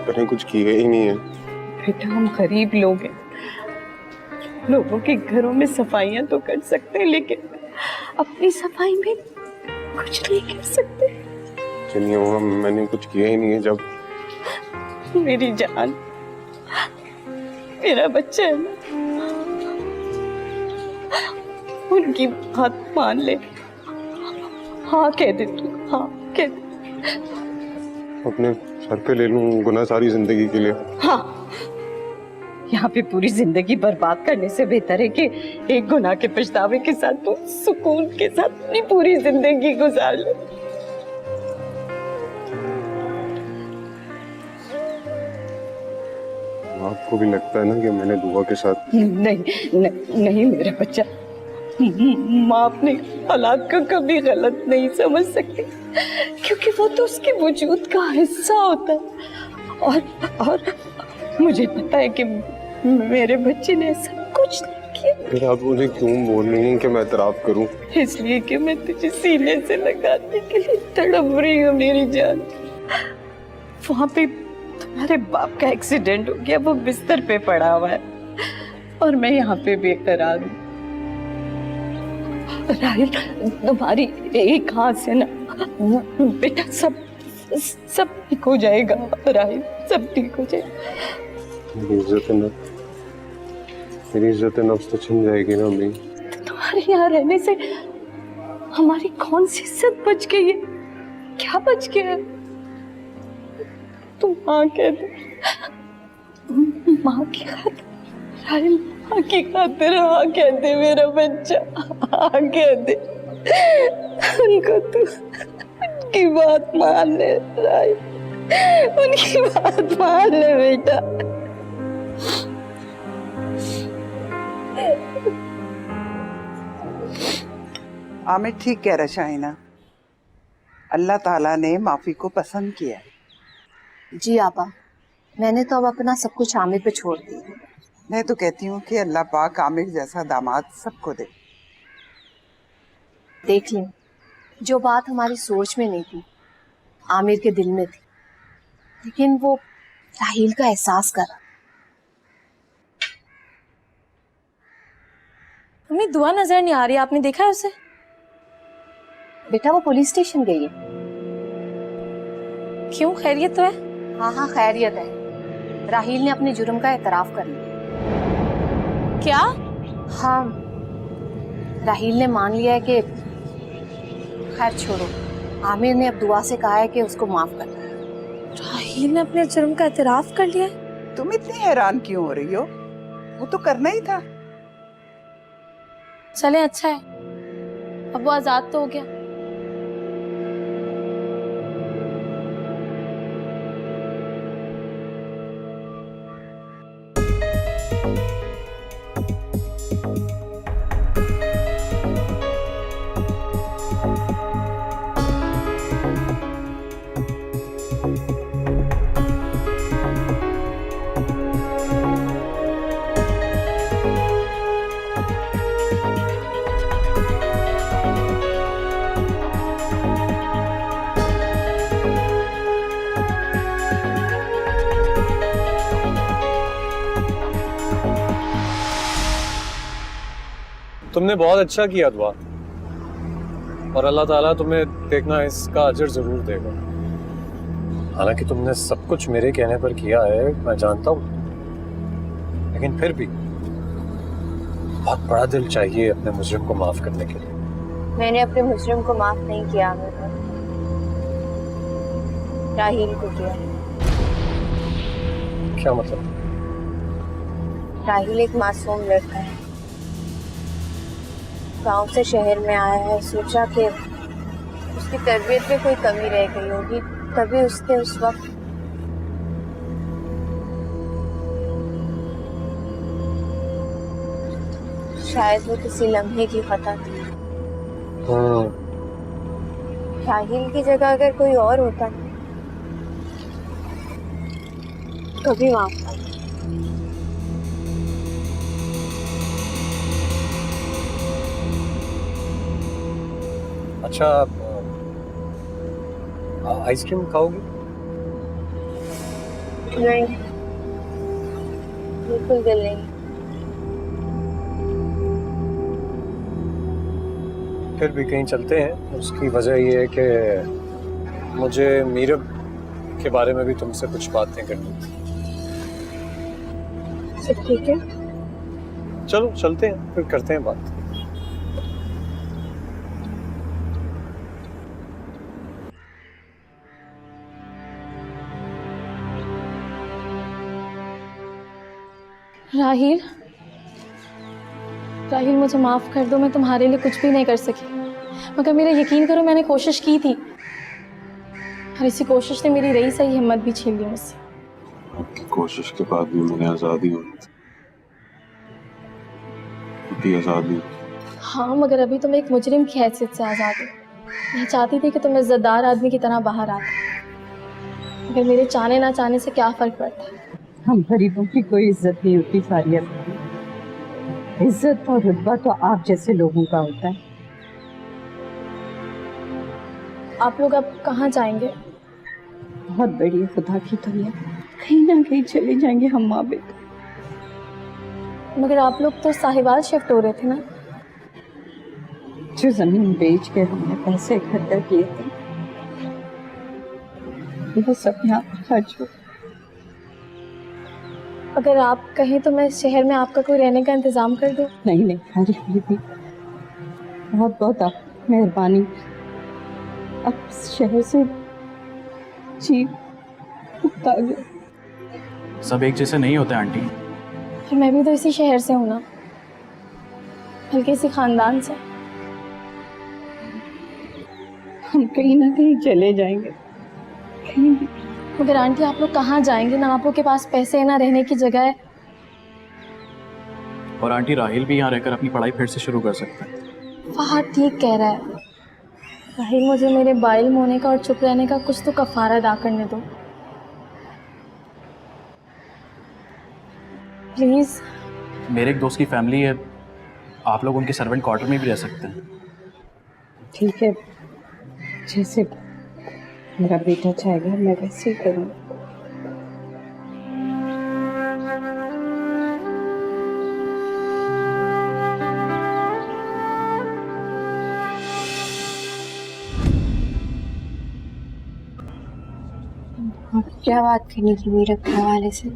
मैंने कुछ किया ही नहीं है। बेटा, हम गरीब लोग हैं, लोगों के घरों में सफाइयां तो कर सकते हैं, लेकिन अपनी सफाई में कुछ नहीं कर सकते। चलिए होगा, मैंने कुछ किया ही नहीं है। जब मेरी जान, मेरा बच्चा है ना, उनकी बात मान ले। हाँ कह दे तू, हाँ कह दे। अपने सर पे ले लूं गुनाह सारी जिंदगी के लिए? हाँ, यहाँ पे पूरी जिंदगी बर्बाद करने से बेहतर है कि एक गुनाह के पछतावे के साथ तू सुकून के साथ अपनी पूरी जिंदगी गुजार ले। आपको भी लगता है ना कि मैंने दुआ के साथ? नहीं नहीं, नहीं मेरा बच्चा, माँ अपने हालात को कभी गलत नहीं समझ सकती, क्योंकि वो तो उसके वजूद का हिस्सा होता है। और मुझे पता है कि मेरे बच्चे ने ऐसा कुछ नहीं किया। फिर आप मुझे क्यों बोल रही हैं कि मैं एतराफ़ करूं? इसलिए कि मैं तुझे सीने से लगाने के लिए तड़प रही हूँ मेरी जान। वहाँ पे तुम्हारे बाप का एक्सीडेंट हो गया, वो बिस्तर पे पड़ा हुआ है और मैं यहाँ पे बेकरार हूँ। राहिल, तुम्हारी एक हाथ से ना बेटा सब ठीक हो जाएगा। राहिल, सब ठीक हो जाएगा। मेरी इज्जत नफ्स तो छिन जाएगी ना अम्मी। तुम्हारे यहाँ रहने से हमारी कौन सी इज्जत बच गई है? क्या बच गया है? तुम माँ कह दे, माँ की खातिर। राहिल, माँ की खातिर हाँ कह दे मेरा बच्चा, हाँ कह दे। उनको तू उनकी बात मान ले राहिल, उनकी बात मान ले बेटा। आमिर ठीक कह रहा शाहिना, अल्लाह ताला ने माफी को पसंद किया है। जी आपा, मैंने तो अब अपना सब कुछ आमिर पे छोड़ दिया। मैं तो कहती हूँ कि अल्लाह पाक आमिर जैसा दामाद सबको दे। देख ली, जो बात हमारी सोच में नहीं थी आमिर के दिल में थी, लेकिन वो राहिल का एहसास करा। मम्मी, दुआ नजर नहीं आ रही, आपने देखा है उसे? बेटा वो पुलिस स्टेशन गई है। क्यों, खैरियत तो है? हाँ खैरियत है। राहिल ने अपने जुर्म का एतराफ कर लिया। क्या? हाँ, राहिल ने मान लिया है कि खैर छोड़ो, आमिर ने अब दुआ से कहा है कि उसको माफ कर दे। राहिल ने अपने जुर्म का एतराफ कर लिया है? तुम इतनी हैरान क्यों हो रही हो? वो तो करना ही था। चले, अच्छा है, अब वो आजाद तो हो गया। तुमने बहुत अच्छा किया दुआ, और अल्लाह ताला तुम्हें देखना इसका अजर जरूर देगा। हालांकि तुमने सब कुछ मेरे कहने पर किया है, मैं जानता हूँ, लेकिन फिर भी बहुत बड़ा दिल चाहिए अपने मुजरिम को माफ करने के लिए। मैंने अपने मुजरिम को माफ नहीं किया आमिर, राहिल को किया। क्या मतलब? राहिल एक मासूम लड़का है, गांव से शहर में आया है। सोचा कि उसकी तरबियत में कोई कमी रह गई होगी, तभी उसने उस वक्त शायद वो किसी लम्हे की खता थी। राहिल की जगह अगर कोई और होता कभी माफ कर। अच्छा, आइसक्रीम खाओगी? नहीं, बिल्कुल दिल नहीं। फिर भी कहीं चलते हैं। उसकी वजह ये है कि मुझे मीरब के बारे में भी तुमसे कुछ बातें करनी थी। सब ठीक है? चलो चलते हैं, फिर करते हैं बात। राहिल, राहिल मुझे माफ कर दो, मैं तुम्हारे लिए कुछ भी नहीं कर सकी, मगर मेरा यकीन करो मैंने कोशिश की थी, और इसी कोशिश ने मेरी रही सही हिम्मत भी छीन ली मुझसे। आपकी कोशिश के बाद भी मैंने आज़ादी होती, आज़ादी हाँ, मगर अभी तुम एक मुजरिम की हैसियत से आज़ाद हो। मैं चाहती थी कि तुम इज्जतदार आदमी की तरह बाहर आते, मगर मेरे चाहने ना चाहने से क्या फ़र्क पड़ता है। हम गरीबों की कोई इज्जत नहीं होती फारिया। इज्जत और रुतबा तो आप जैसे लोगों का होता है। आप लोग अब कहाँ जाएंगे? बहुत बड़ी है खुदा की दुनिया, कहीं ना कहीं चले जाएंगे हम माँ बेटे। मगर आप लोग तो साहिवाल शिफ्ट हो रहे थे ना? जो जमीन बेच के हमने पैसे इकट्ठा किए थे वो सब यहाँ खर्च हो। अगर आप कहें तो मैं इस शहर में आपका कोई रहने का इंतजाम कर दूं? नहीं नहीं हरी बीबी, बहुत बहुत आप मेहरबानी। अब शहर से जी सब एक जैसे नहीं होते आंटी। फिर मैं भी तो इसी शहर से हूँ ना, हल्के इसी खानदान से। हम कहीं ना कहीं चले जाएंगे, कहीं भी। मगर आंटी आप लोग कहाँ जाएंगे? ना आप लोग के पास पैसे है ना रहने की जगह है। और आंटी राहिल भी यहाँ रहकर अपनी पढ़ाई फिर से शुरू कर सकता है। वहाँ ठीक कह रहा है राहिल, मुझे मेरे बाइल होने का और चुप रहने का कुछ तो कफारा अदा करने दो प्लीज। मेरे एक दोस्त की फैमिली है, आप लोग उनके सर्वेंट क्वार्टर में भी रह सकते हैं। ठीक है, जैसे मेरा बेटा चाहेगा मैं वैसे ही करूँगी। क्या बात करनी थी मेरे हवाले से?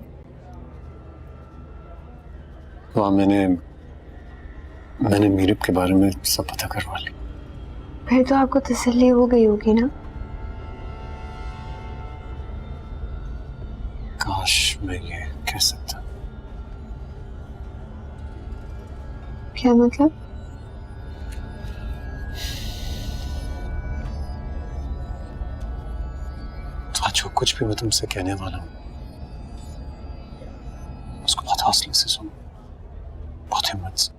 वहाँ मैंने मीरब के बारे में सब पता करवा ली। फिर तो आपको तसल्ली हो गई होगी ना? काश मैं ये कह सकता। क्या मतलब? तो आज जो कुछ भी मैं तुमसे कहने वाला हूँ उसको बहुत हौसले से सुनो, बहुत हिम्मत से।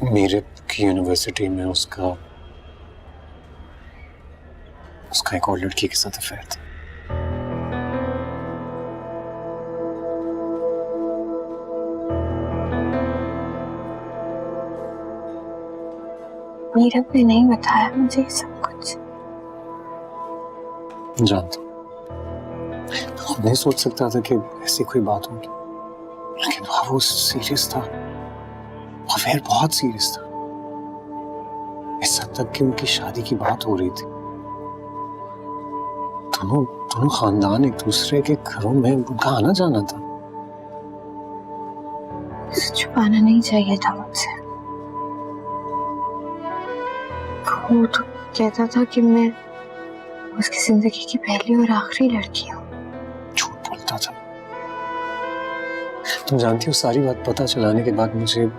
मीरब की यूनिवर्सिटी में उसका एक और लड़की के साथ अफेयर था। मीरब ने नहीं बताया मुझे ये सब कुछ। जानता हूं, नहीं सोच सकता था कि ऐसी कोई बात होगी, लेकिन वो सीरियस था। अफेयर बहुत सीरियस था, इस हद तक कि उनकी शादी की बात हो रही थी। दोनों खानदान एक दूसरे के घरों में उनका आना जाना था। छुपाना नहीं चाहिए था मुझसे। वो तो कहता था कि मैं उसकी जिंदगी की पहली और आखिरी लड़की हूँ। झूठ बोलता था। तुम जानती हो, सारी बात पता चलाने के बाद मुझे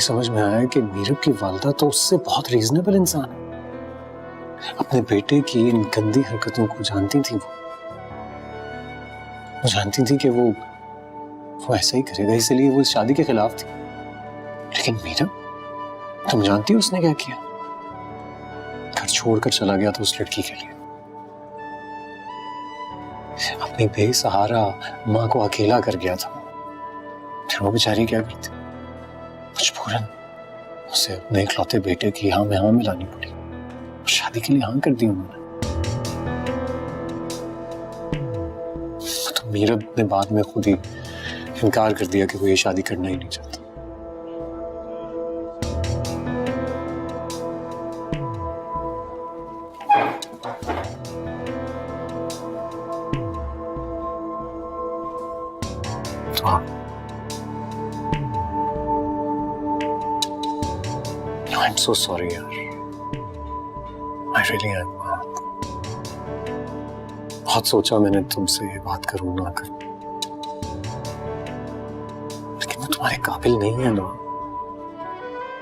समझ में आया कि मीरब की वालिदा तो उससे बहुत रीजनेबल इंसान है। अपने बेटे की इन गंदी हरकतों को जानती थी। वो जानती थी कि वो ऐसा ही करेगा, इसलिए वो इस शादी के खिलाफ थी। लेकिन मीरब, तुम जानती हो उसने क्या किया? घर छोड़कर चला गया था उस लड़की के लिए। अपनी बेसहारा माँ को अकेला कर गया था। फिर वो बेचारी क्या करती? मजबूरन उसे अपने इकलौते बेटे की हाँ में हाँ मिलानी पड़ी। शादी के लिए हाँ कर दी उन्होंने। तो मीरब ने बाद में खुद ही इनकार कर दिया कि वो ये शादी करना ही नहीं चाहता। तो हाँ, I'm so sorry यार, I really am। बहुत सोचा मैंने तुमसे ये बात करूं ना करूं, लेकिन वो तुम्हारे काबिल नहीं है ना।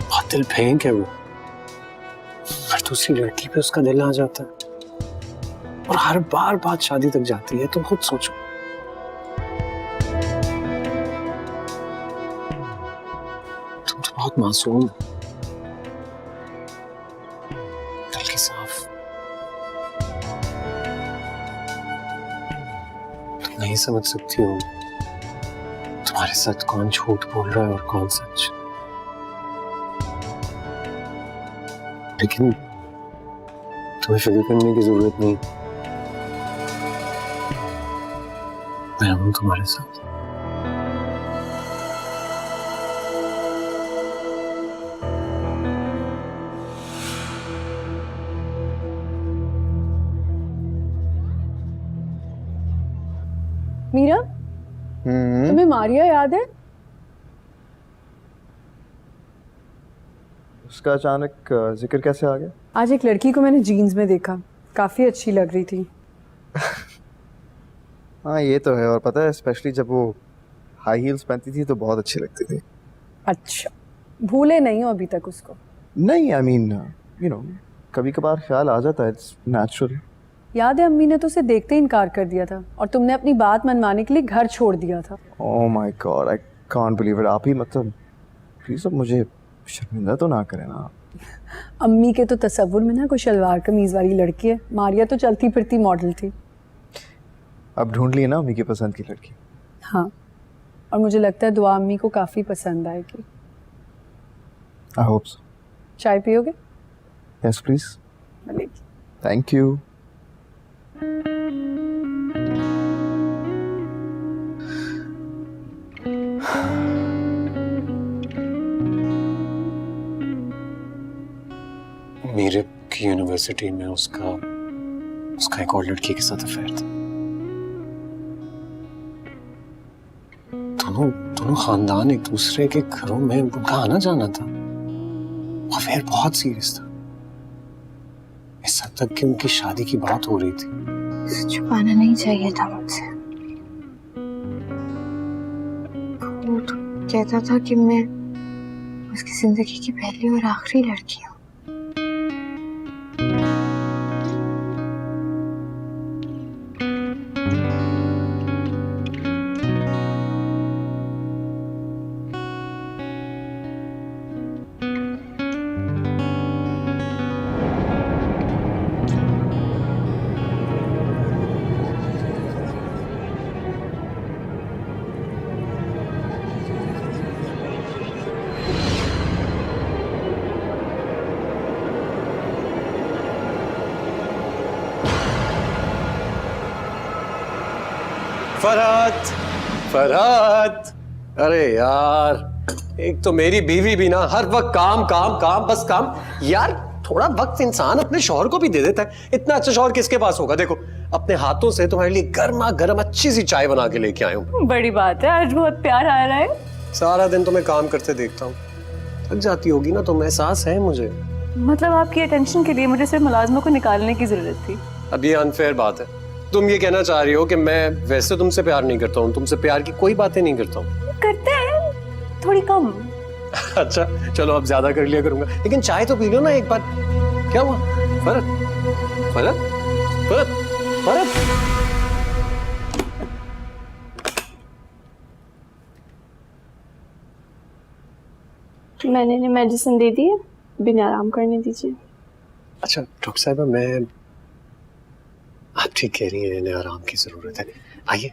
बहुत दिल फेंक है वो, हर दूसरी लड़की पे उसका दिल आ जाता है और हर बार बात शादी तक जाती है। तुम खुद सोचो, बहुत मासूम, दिल की साफ। तुम नहीं समझ सकती हो तुम्हारे साथ कौन झूठ बोल रहा है और कौन सच। लेकिन तुम्हें फिक्र करने की जरूरत नहीं, मैं हूं तुम्हारे साथ। मीरा, तुम्हें मारिया याद है? उसका अचानक जिक्र कैसे आ गया? आज एक लड़की को मैंने जीन्स में देखा, काफी अच्छी लग रही थी। हाँ ये तो है, और पता है स्पेशली जब वो हाई हील्स पहनती थी तो बहुत अच्छी लगती थी। अच्छा, भूले नहीं हो अभी तक उसको? नहीं, आई मीन यू नो, कभी कभार ख्याल आ जाता है, इट्स नेचुरल। याद है अम्मी ने तो उसे देखते ही इनकार कर दिया था और तुमने अपनी बात मनवाने के लिए घर छोड़ दिया था। Oh my God, I can't believe it. आप ही मतलब प्लीज अब मुझे शर्मिंदा तो ना करें ना। अम्मी के तो तसव्वुर में ना कोई शलवार कमीज वाली लड़की है, मारिया तो चलती फिरती मॉडल थी। अब ढूंढ लिए ना अम्मी की पसंद की लड़की। हाँ, और मुझे लगता है दुआ अम्मी को काफी पसंद आएगी। I hope so. चाय पियोगे? Yes please. Thank you. मेरे की यूनिवर्सिटी में उसका एक और लड़की के साथ अफेयर था। दोनों खानदान एक दूसरे के घरों में उनका आना जाना था। अफेयर बहुत सीरियस था, इस हद तक कि उनकी शादी की बात हो रही थी। छुपाना नहीं चाहिए था मुझसे। वो तो कहता था कि मैं उसकी जिंदगी की पहली और आखिरी लड़की हूँ। फरहत, अरे यार, एक तो मेरी बीवी भी ना हर वक्त काम काम काम, बस काम। यार थोड़ा वक्त इंसान अपने शौहर को भी दे देता है। इतना अच्छा शौहर किसके पास होगा? देखो अपने हाथों से तुम्हारे लिए गर्मा गर्म अच्छी सी चाय बना के लेके आया हूँ। बड़ी बात है, आज बहुत प्यार आ रहा है। सारा दिन तुम्हें काम करते देखता हूँ, थक जाती होगी ना तुम, एहसास है मुझे। मतलब आपकी अटेंशन के लिए मुझे सिर्फ मुलाजमों को निकालने की जरूरत थी। अब ये अनफेयर बात है। तुम ये कहना चाह रही हो कि मैं वैसे तुमसे प्यार नहीं करता हूँ, तुमसे प्यार की कोई बातें नहीं करता हूँ? करते हैं, थोड़ी कम। अच्छा चलो अब ज्यादा कर लिया करूंगा, लेकिन चाय तो पी लो ना एक बार। क्या हुआ? फरहत, फरहत, फरहत, फरहत। मैंने इन्हें मेडिसिन दे दी है, बिना आराम करने दीजिए। अच्छा डॉक्टर साहब, मैं आप ठीक कह रही हैं, इन्हें आराम की जरूरत है। आइए।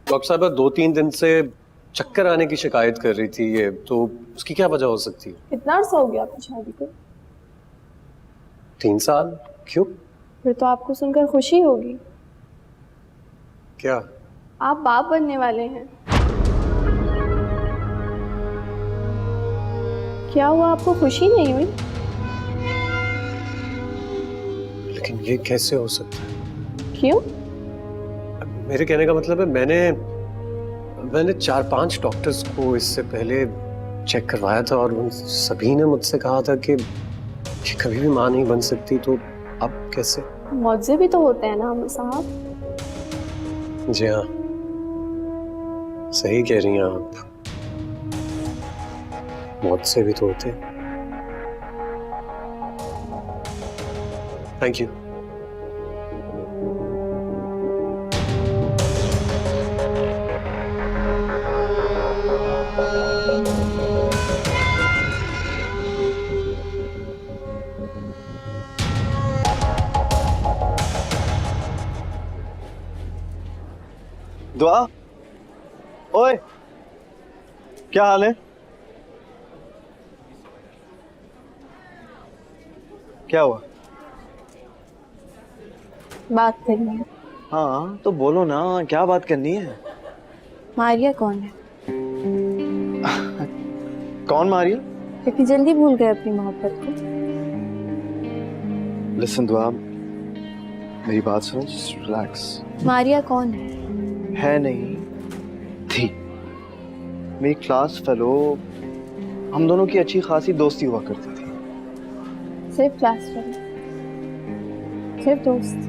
डॉक्टर साहब 2-3 दिन से चक्कर आने की शिकायत कर रही थी ये, तो उसकी क्या वजह हो सकती है? कितना अर्सा हो गया आपकी शादी को? 3 साल। क्यों? फिर तो आपको सुनकर खुशी होगी। क्या? आप बाप बनने वाले हैं। क्या हुआ, आपको खुशी नहीं हुई? लेकिन ये कैसे हो सकता है? क्यों? मेरे कहने का मतलब है मैंने 4-5 डॉक्टर्स को इससे पहले चेक करवाया था और उन सभी ने मुझसे कहा था कि कभी भी माँ नहीं बन सकती, तो अब कैसे? मौजे भी तो होते हैं ना आमिर साहब। जी हाँ, सही कह रही हैं आप, मौत से भी तो होते। Thank you. दुआ, ओए, क्या हाल है? क्या हुआ? बात करनी है। हाँ तो बोलो ना, क्या बात करनी है? मारिया कौन है? कौन मारिया? क्योंकि जल्दी भूल गए अपनी मोहब्बत को। लिसन दुआ, मेरी बात सुनो, जस्ट रिलैक्स। मारिया कौन है नहीं, थी मेरी क्लास फेलो, हम दोनों की अच्छी खासी दोस्ती हुआ करती थी। सिर्फ क्लास फ्रेंड, सिर्फ दोस्त?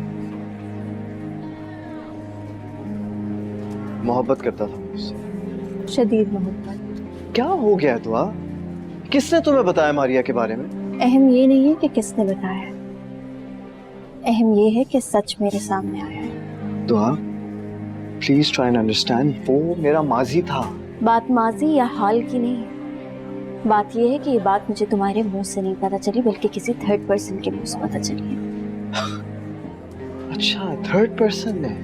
मोहब्बत करता था मुझसे, शदीद मोहब्बत। क्या हो गया है दुआ? किसने तुम्हें बताया मारिया के बारे में? अहम ये नहीं है कि किसने बताया है, अहम ये है कि सच मेरे सामने आया है। दुआ, प्लीज ट्राई एंड अंडरस्टैंड, वो मेरा माजी था। बात माजी या हाल की नहीं है, बात ये है कि ये बात मुझे तुम्हारे मुंह से नहीं पता चली, बल्कि किसी थर्ड पर्सन के मुंह से पता चली है। अच्छा, थर्ड पर्सन ने?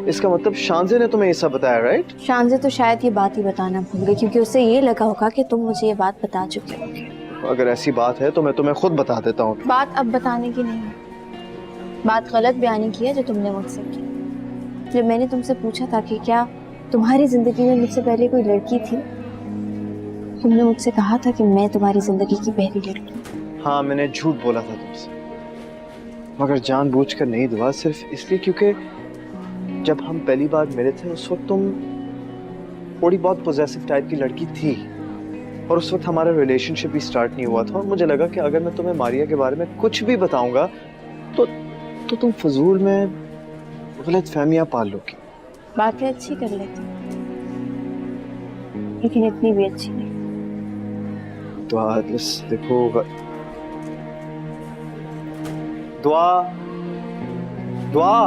इसका मतलब शांजे ने तुम्हें ये सब बताया, राइट? शांजे तो शायद ये बात ही बताना भूल गई, क्योंकि उसे ये लगा होगा कि तुम मुझे ये बात बता चुके होगे। अगर ऐसी बात है तो मैं तुम्हें खुद बता देता हूँ। बात अब बताने की नहीं है, बात गलत बयानी की है जो तुमने मुझसे की। जब मैंने तुमसे पूछा था कि क्या तुम्हारी जिंदगी में मुझसे पहले कोई लड़की थी, तुमने मुझसे कहा था कि मैं तुम्हारी जिंदगी की पहली लड़की। हाँ, मैंने झूठ बोला था तुमसे, मगर जानबूझकर नहीं दुआ, सिर्फ इसलिए क्योंकि जब हम पहली बार मिले थे उस वक्त तुम थोड़ी बहुत पॉजेसिव टाइप की लड़की थी, और उस वक्त हमारा रिलेशनशिप भी स्टार्ट नहीं हुआ था, और मुझे लगा कि अगर मैं तुम्हें मारिया के बारे में कुछ भी बताऊंगा तो तुम फजूल में गलत फहमियां पाल लोगी। बातें अच्छी कर लेती, लेकिन इतनी भी अच्छी नहीं। दुआ, देखो दुआ, दुआ,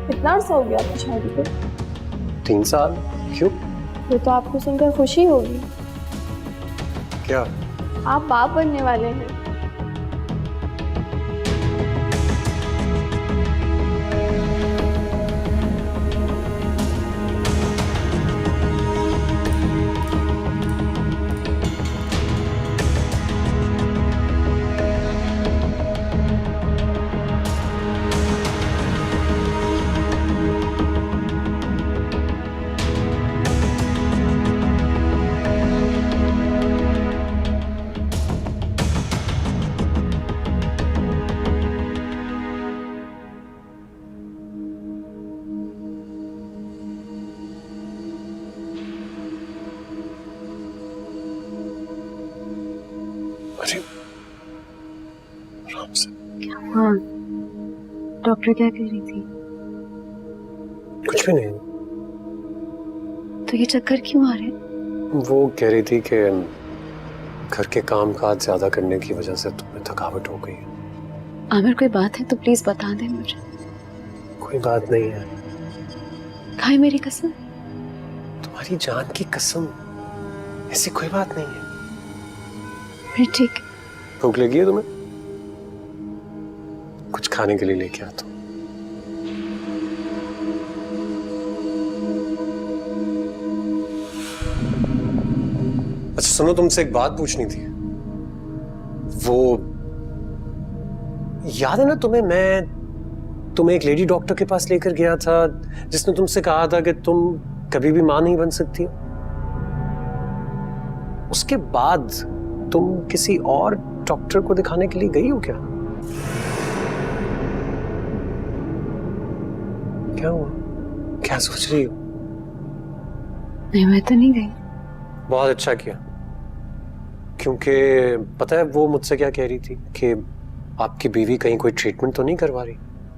कितना अर्सा हो गया आपकी शादी को? 3 साल। क्यों? ये तो आपको सुनकर खुशी होगी, क्या? आप बाप बनने वाले हैं। अरे राम से। हाँ, डॉक्टर क्या कह रही थी? कुछ भी नहीं। तो ये चक्कर क्यों आ रहे? वो कह रही थी कि घर के काम काज ज्यादा करने की वजह से तुम्हें थकावट हो गई है। आमिर, कोई बात है तो प्लीज बता दे मुझे। कोई बात नहीं है। खाए मेरी कसम। तुम्हारी जान की कसम, ऐसी कोई बात नहीं है। फिर ठीक। भूख लगी है तुम्हें? कुछ खाने के लिए लेके आता हूं। अच्छा सुनो, तुमसे एक बात पूछनी थी। वो याद है ना तुम्हें, मैं तुम्हें एक लेडी डॉक्टर के पास लेकर गया था जिसने तुमसे कहा था कि तुम कभी भी मां नहीं बन सकती। उसके बाद तुम किसी और डॉक्टर को दिखाने के लिए गई हो क्या? क्या हुआ? क्या सोच रही हो? नहीं, मैं तो नहीं गई। बहुत अच्छा किया, क्योंकि पता है वो मुझसे क्या कह रही थी कि आपकी बीवी कहीं कोई ट्रीटमेंट तो नहीं करवा रही?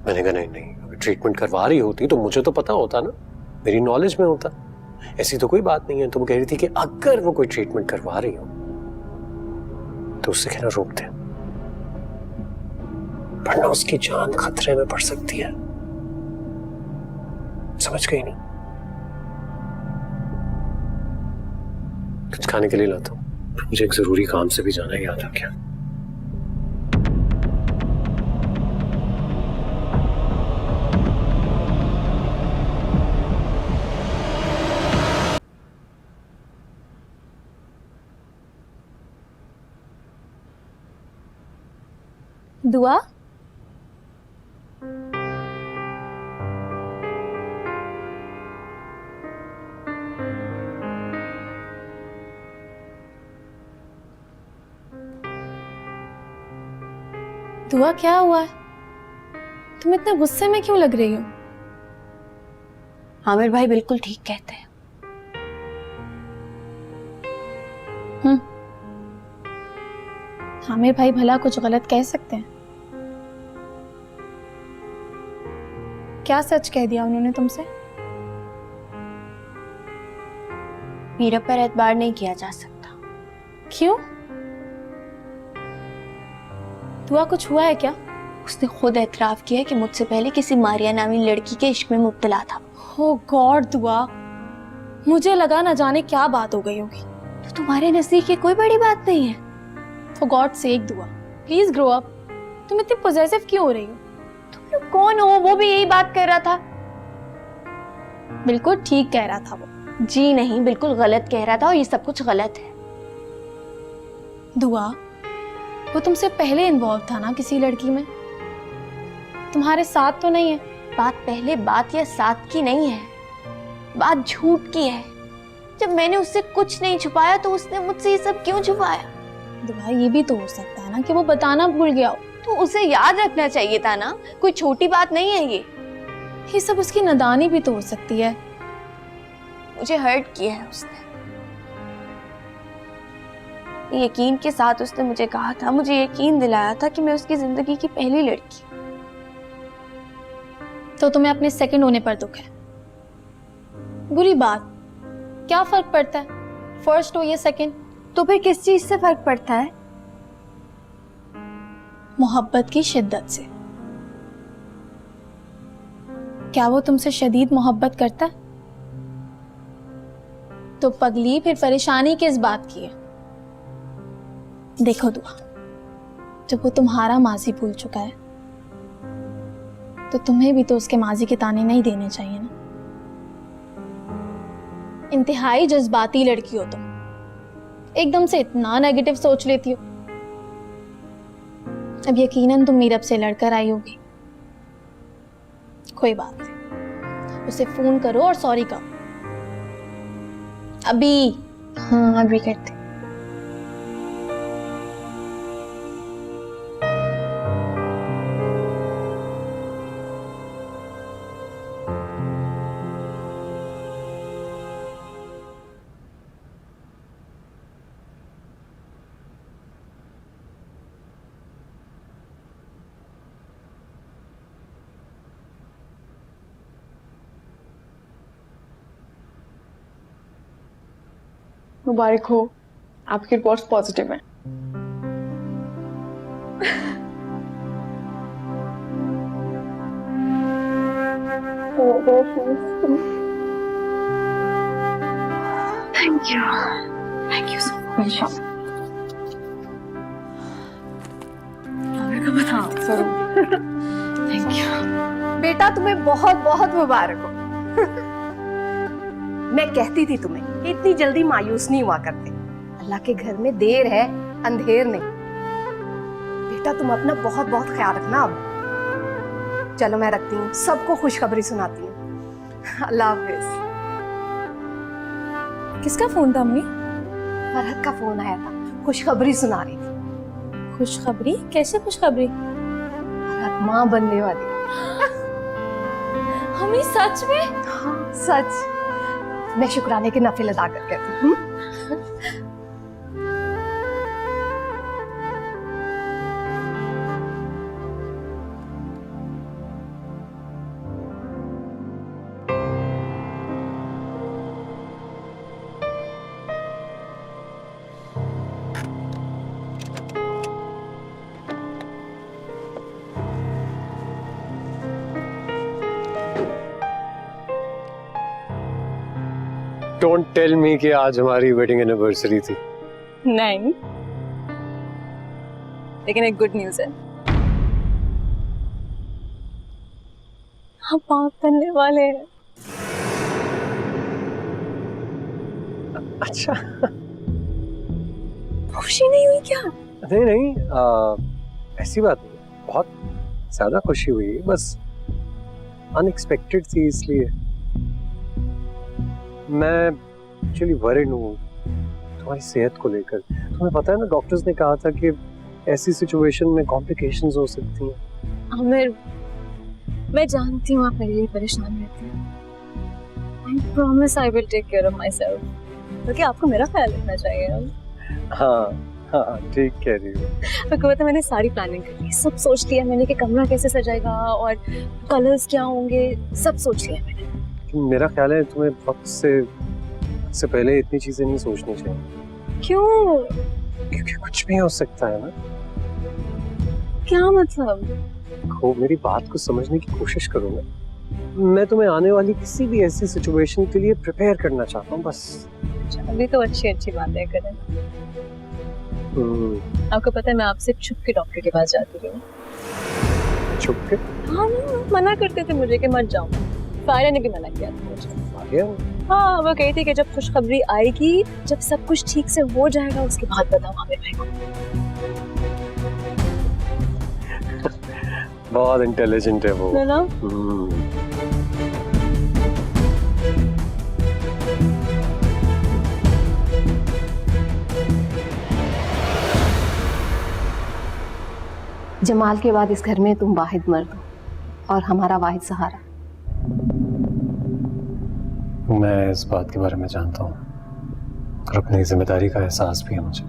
मैंने कहा नहीं नहीं, अगर ट्रीटमेंट करवा रही होती तो मुझे तो पता होता ना, मेरी नॉलेज में होता। ऐसी तो कोई बात नहीं है। तो वो कह रही थी कि अगर वो कोई ट्रीटमेंट करवा रही हो तो उससे कहना रोक दे, वरना उसकी जान खतरे में पड़ सकती है। समझ गई ना? कुछ खाने के लिए लाता हूँ, मुझे एक जरूरी काम से भी जाना है, याद आ गया। दुआ, दुआ क्या हुआ है? तुम इतने गुस्से में क्यों लग रही हो? आमिर भाई बिल्कुल ठीक कहते हैं। आमिर भाई भला कुछ गलत कह सकते हैं? क्या सच कह दिया उन्होंने तुमसे? मेरे पर एतबार नहीं किया जा सकता। क्यों? दुआ कुछ हुआ है क्या? उसने खुद एतराफ किया कि मुझसे पहले किसी मारिया नामी लड़की के इश्क में मुब्तला था। हो गॉड दुआ, मुझे लगा न जाने क्या बात हो गई होगी। तो तुम्हारे नजदीक ये कोई बड़ी बात नहीं है। फॉर गॉड सेक दुआ, प्लीज ग्रो अप। तुम इतनी पॉसेसिव क्यों हो रही हो? तुम लोग कौन हो? वो भी यही बात कर रहा था। बिल्कुल ठीक कह रहा था वो। जी नहीं, बिल्कुल गलत कह रहा था और ये सब कुछ गलत है। दुआ, वो तुमसे पहले इन्वॉल्व था ना किसी लड़की में? तुम्हारे साथ तो नहीं है? बात पहले बात या साथ की नहीं है, बात झूठ की है। जब मैंने उससे कुछ नहीं छुपाया तो उसने मुझसे ये सब क्यों छुपाया? दुआ, ये भी तो हो सकता है ना कि वो बताना भूल गया हो। तो उसे याद रखना चाहिए था ना, कोई छोटी बात नहीं है ये सब उसकी नादानी भी तो हो सकती है। मुझे हर्ट किया है उसने। यकीन के साथ उसने मुझे कहा था, मुझे यकीन दिलाया था कि मैं उसकी जिंदगी की पहली लड़की। तो तुम्हें अपने सेकंड होने पर दुख है? बुरी बात, क्या फर्क पड़ता है फर्स्ट हो या सेकंड? तो फिर किस चीज से फर्क पड़ता है? मोहब्बत की शिद्दत से। क्या वो तुमसे शदीद मोहब्बत करता है? तो पगली फिर परेशानी किस बात की है? देखो दुआ, जब वो तुम्हारा माजी भूल चुका है तो तुम्हें भी तो उसके माजी के ताने नहीं देने चाहिए ना। इंतहाई जज्बाती लड़की हो तुम, एकदम से इतना नेगेटिव सोच लेती हो। अब यकीनन तुम मीरब से लड़कर आई होगी। कोई बात नहीं, उसे फोन करो और सॉरी कहो। अभी? हाँ, अभी करते। मुबारक हो, आपकी रिपोर्ट्स पॉजिटिव हैं। Thank you so much. हाँ, जरूर। थैंक यू बेटा, तुम्हें बहुत बहुत मुबारक हो। मैं कहती थी तुम्हें कि इतनी जल्दी मायूस नहीं हुआ करते। अल्लाह के घर में देर है, अंधेर नहीं। बेटा, तुम अपना बहुत बहुत ख्याल रखना। अब चलो मैं रखती हूँ, सबको खुशखबरी सुनाती हूँ। अल्लाह हाफिज। किसका फोन था अम्मी? फरहत का फोन आया था, खुशखबरी सुना रही थी। खुशखबरी? कैसे खुशखबरी? फरहत माँ बनने वाली। अम्मी सच में? हाँ सच। मैं शुक्राने के नफिल अदा कर कहती हूँ। डोंट टेल मी कि आज हमारी वेडिंग एनिवर्सरी थी। नहीं, लेकिन एक गुड न्यूज़ है, हम बाप बनने वाले हैं। अच्छा, खुशी नहीं हुई क्या? नहीं नहीं, ऐसी बात नहीं, बहुत ज्यादा खुशी हुई, बस अनएक्सपेक्टेड थी, इसलिए मैं एक्चुअली वरिड हूँ तुम्हारी सेहत को लेकर। तुम्हें पता है ना, डॉक्टर्स ने कहा था कि ऐसी सिचुएशन में कॉम्प्लिकेशंस हो सकती हैं। आमिर, मैं जानती हूँ आप मेरे लिए परेशान रहती हैं। I promise I will take care of myself। क्योंकि आपको मेरा ख्याल रखना चाहिए अब। हाँ, ठीक कह रही हो। आपको पता है, मैंने सारी प्लानिंग कर ली, सब सोच लिया मैंने कि कमरा कैसे सजाएगा और कलर्स क्या होंगे, सब सोच लिया मैंने। मेरा ख्याल है तुम्हें वक्त से पहले इतनी चीजें नहीं सोचनी चाहिए। क्यों? क्योंकि कुछ भी हो सकता है ना। क्या मतलब? देखो, मेरी बात को समझने की कोशिश करो ना। मैं तुम्हें आने वाली किसी भी ऐसी सिचुएशन के लिए प्रिपेयर करना चाहता हूँ, बस। अभी तो अच्छी बातें करें। आपको पता है, मैं आपसे छुप के डॉक्टर के पास जाती रही। छुप के? हाँ, मना करते थे मुझे कि मत जाऊँ। फारिया ने भी मना किया था मुझे। फारिया? हाँ, वो कही थी कि जब खुशखबरी आएगी, जब सब कुछ ठीक से हो जाएगा, उसके बाद बताओ आमिर भाई को। बहुत इंटेलिजेंट है वो। है ना? जमाल के बाद इस घर में तुम वाहिद मर्द हो और हमारा वाहिद सहारा। मैं इस बात के बारे में जानता हूँ और अपनी जिम्मेदारी का एहसास भी है मुझे।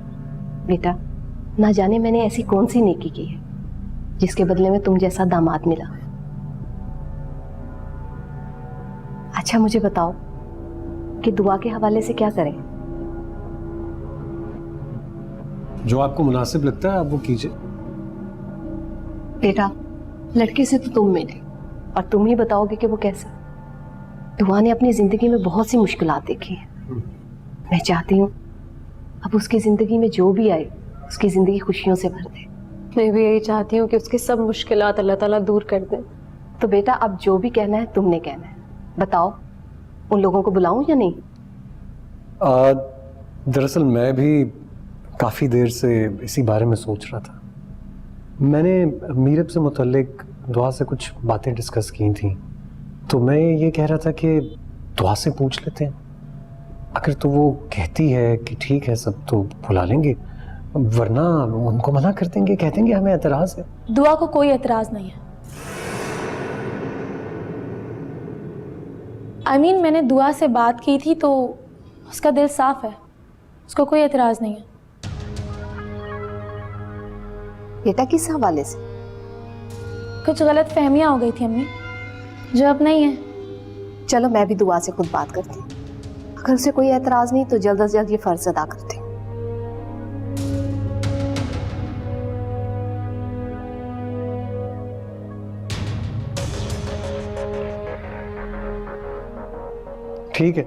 बेटा, ना जाने मैंने ऐसी कौन सी नेकी की है जिसके बदले में तुम जैसा दामाद मिला। अच्छा, मुझे बताओ कि दुआ के हवाले से क्या करें? जो आपको मुनासिब लगता है आप वो कीजिए। बेटा, लड़के से तो तुम मिले और तुम ही बताओगे कि वो कैसा। दुआ ने अपनी जिंदगी में बहुत सी मुश्किलात देखी हैं। मैं चाहती हूँ अब उसकी जिंदगी में जो भी आए, उसकी जिंदगी खुशियों से भर दे। मैं भी यही चाहती हूँ कि उसकी सब मुश्किलात अल्लाह ताला दूर कर दे। तो बेटा, अब जो भी कहना है तुमने कहना है। बताओ, उन लोगों को बुलाऊं या नहीं? दरअसल मैं भी काफ़ी देर से इसी बारे में सोच रहा था। मैंने मीरब से मुतल्लिक दुआ से कुछ बातें डिस्कस की थी, तो मैं ये कह रहा था कि दुआ से पूछ लेते हैं। अगर तो वो कहती है कि ठीक है सब, तो बुला लेंगे, वरना उनको मना कर देंगे, कह देंगे हमें एतराज है। दुआ को कोई एतराज नहीं है। I mean, मैंने दुआ से बात की थी तो उसका दिल साफ है, उसको कोई एतराज नहीं है। बेटा, किस हवाले से? कुछ गलत फहमियां हो गई थी अम्मी, जो अब नहीं है। चलो, मैं भी दुआ से खुद बात करती हूँ। अगर उसे कोई एतराज नहीं तो जल्द से जल्द ये फर्ज अदा करती हूँ। ठीक है,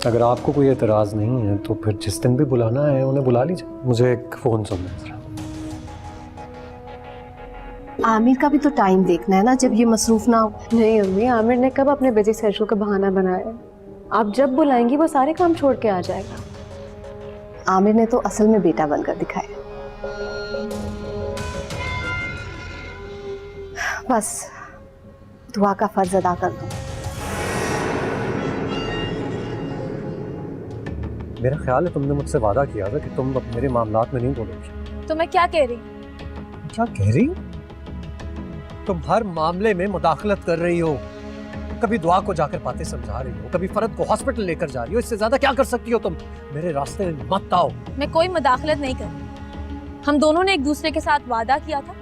अगर आपको कोई एतराज नहीं है तो फिर जिस दिन भी बुलाना है उन्हें बुला लीजिए। मुझे एक फोन सुनना है जरा। आमिर का भी तो टाइम देखना है ना, जब ये मसरूफ ना हो। नहीं अम्मी, आमिर ने कब अपने बिजी शेड्यूल का बहाना बनाया? आप जब बुलाएंगी वो सारे काम छोड़ के आ जाएगा। आमिर ने तो असल में बेटा बनकर दिखाया। बस दुआ का फर्ज अदा कर दो। मेरा ख्याल है तुमने मुझसे वादा किया था कि तुम अब मेरे मामलात में नहीं बोलोगी। तो मैं क्या कह रही? क्या कह रही? तुम हर मामले में मुदाखलत कर रही हो। कभी दुआ को जाकर बातें समझा रही हो, कभी फरद को हॉस्पिटल लेकर जा रही हो। इससे ज्यादा क्या कर सकती हो तुम? मेरे रास्ते में मत आओ। मैं कोई मुदाखलत नहीं कर रही। हम दोनों ने एक दूसरे के साथ वादा किया था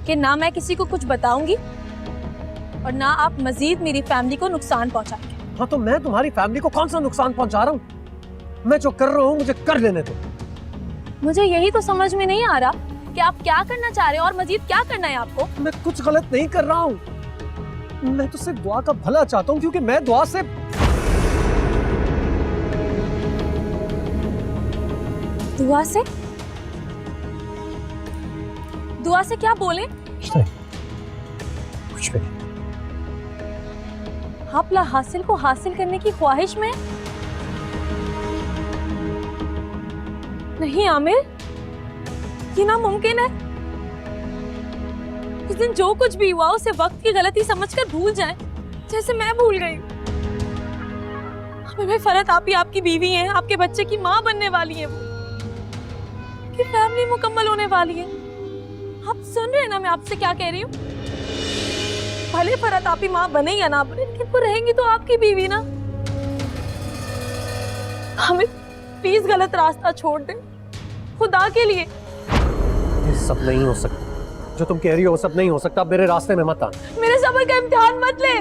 कि ना मैं किसी को कुछ बताऊंगी और ना आप मजीद मेरी फैमिली को नुकसान पहुंचाएंगे। हाँ, तो मैं तुम्हारी फैमिली को कौन सा नुकसान पहुंचा रहा हूँ? मैं जो कर रहा हूँ मुझे कर लेने दो। मुझे यही तो समझ में नहीं आ रहा कि आप क्या करना चाह रहे हो और मजीद क्या करना है आपको। मैं कुछ गलत नहीं कर रहा हूँ, मैं तो सिर्फ दुआ का भला चाहता हूँ, क्योंकि मैं दुआ से दुआ से? दुआ से क्या बोले? कुछ भी नहीं। आप ला हासिल को हासिल करने की ख्वाहिश में? नहीं आमिर, ये नामुमकिन है। उस दिन जो कुछ भी हुआ उसे वक्त की गलती समझकर भूल जाएं, जैसे मैं भूल गई। आमिर भाई, फरहत आप ही आपकी बीवी हैं, आपके बच्चे की माँ बनने वाली है, वो की फैमिली मुकम्मल होने वाली है। आप सुन रहे हैं ना मैं आपसे क्या कह रही हूँ? भले फरहत आप ही माँ बने या ना बने, लेकिन वो रहेंगी तो आपकी बीवी ना। हमें प्लीज गलत रास्ता छोड़ दें, खुदा के लिए। ये सब नहीं हो सकता, जो तुम कह रही हो वो सब नहीं हो सकता। अब मेरे रास्ते में मत आना। मेरे सबर का इम्तिहान मत ले।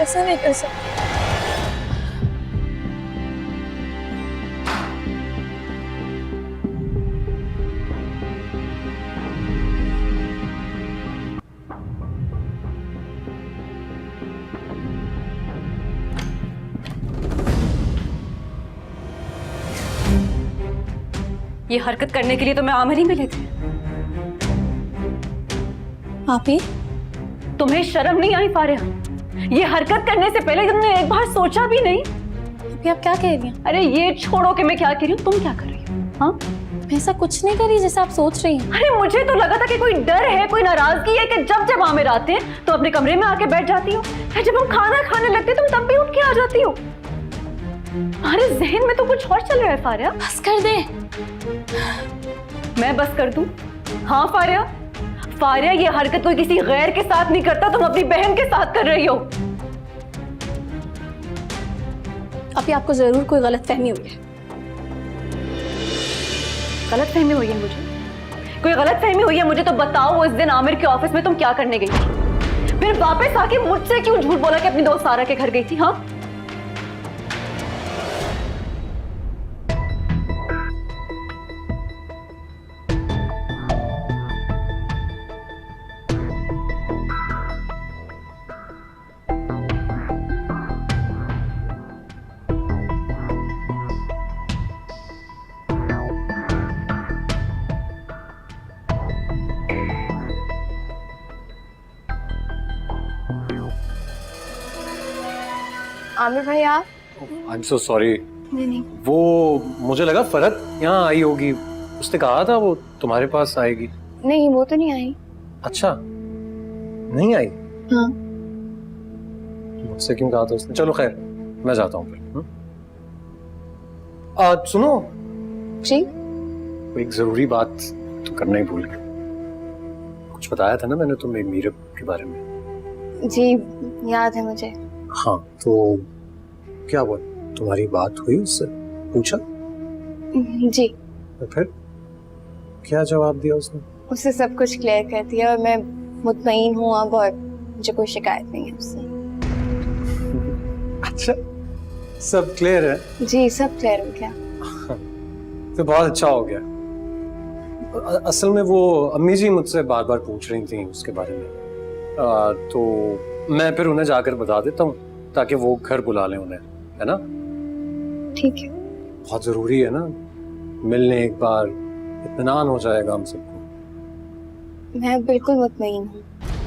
ऐसा नहीं कर सकते। ये हरकत करने के लिए तो मैं आमिर ही मिले थे। आप ही? तुम्हें शर्म नहीं आई फारिया? ये हरकत करने से पहले तुमने एक बार सोचा भी नहीं? अभी आप क्या कह रही हैं? अरे ये छोड़ो कि मैं क्या कह रही हूँ, तुम क्या कर रही हो? हाँ, मैं ऐसा कुछ नहीं कर रही जैसे आप सोच रही हैं। अरे मुझे तो लगा था कि कोई डर है, कोई नाराजगी है कि जब जब आमिर आते हैं तो अपने कमरे में आके बैठ जाती हो, या जब हम खाना खाने लगते तुम तब भी उठ के आ जाती हो। हमारे जहन में तो कुछ और चल रहा है फारिया। बस कर दे। मैं बस कर दूं? हाँ फारिया, फारिया ये हरकत कोई किसी गैर के साथ नहीं करता, तुम अपनी बहन के साथ कर रही हो। अभी आपको जरूर कोई गलतफहमी हुई है। गलतफहमी हुई है मुझे? कोई गलतफहमी हुई है मुझे तो बताओ। उस दिन आमिर के ऑफिस में तुम क्या करने गई थी? फिर वापस आके मुझसे क्यों झूठ बोला कि अपनी दोस्त सारा के घर गई थी? हाँ, आमिर भाई आप? I am so sorry. नहीं, वो मुझे लगा फरहत यहाँ आई होगी, उसने कहा था वो तुम्हारे पास आएगी। नहीं वो तो नहीं आई। अच्छा, नहीं आई? हाँ। मुझसे क्यों कहा था उसने? चलो खैर, मैं जाता हूँ फिर। सुनो जी? एक जरूरी बात तो करना ही भूल गया। कुछ बताया था ना मैंने तुम्हें मीरब के बारे में? जी याद है मुझे। हाँ, तो क्या हुआ? तुम्हारी बात हुई उससे? पूछा? जी। तो फिर क्या जवाब दिया उसने? उससे सब कुछ क्लियर कर दिया और मैं मुतमईन हूँ अब, और मुझे कोई शिकायत नहीं है उससे। अच्छा, सब क्लियर है? जी सब क्लियर हो गया। तो बहुत अच्छा हो गया। असल में वो अम्मी जी मुझसे बार बार पूछ रही थी उसके बारे में, तो मैं फिर उन्हें जाकर बता देता हूँ ताकि वो घर बुला लें उन्हें, है ना? ठीक है। बहुत जरूरी है ना मिलने, एक बार इत्मीनान हो जाएगा हम सबको। मैं बिल्कुल मुतमईन हूँ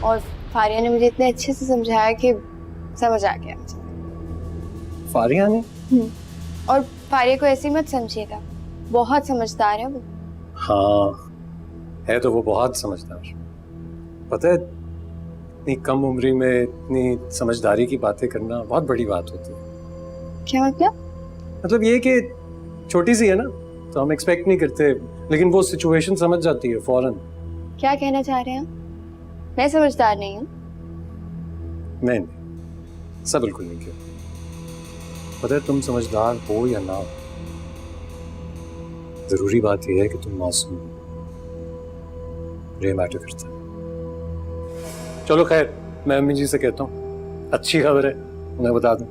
और फारिया ने मुझे इतने अच्छे से समझाया कि समझ आ गया मुझे। फारिया ने? और फारिया को ऐसे मत समझिएगा, बहुत समझदार है वो। हाँ है तो वो बहुत समझदार। पता है, इतनी कम उम्र में इतनी समझदारी की बातें करना बहुत बड़ी बात होती है। क्या मतलब? मतलब ये कि छोटी सी है ना, तो हम एक्सपेक्ट नहीं करते, लेकिन वो सिचुएशन समझ जाती है फौरन। क्या कहना चाह रहे हैं? मैं समझदार नहीं हूँ? नहीं, सब बिल्कुल नहीं किया। पता है, तुम समझदार हो या ना हो, जरूरी बात यह है कि तुम मासूम हो। ये मैटर करता है। चलो खैर, मैं अम्मी जी से कहता हूँ, अच्छी खबर है, उन्हें बता दूं।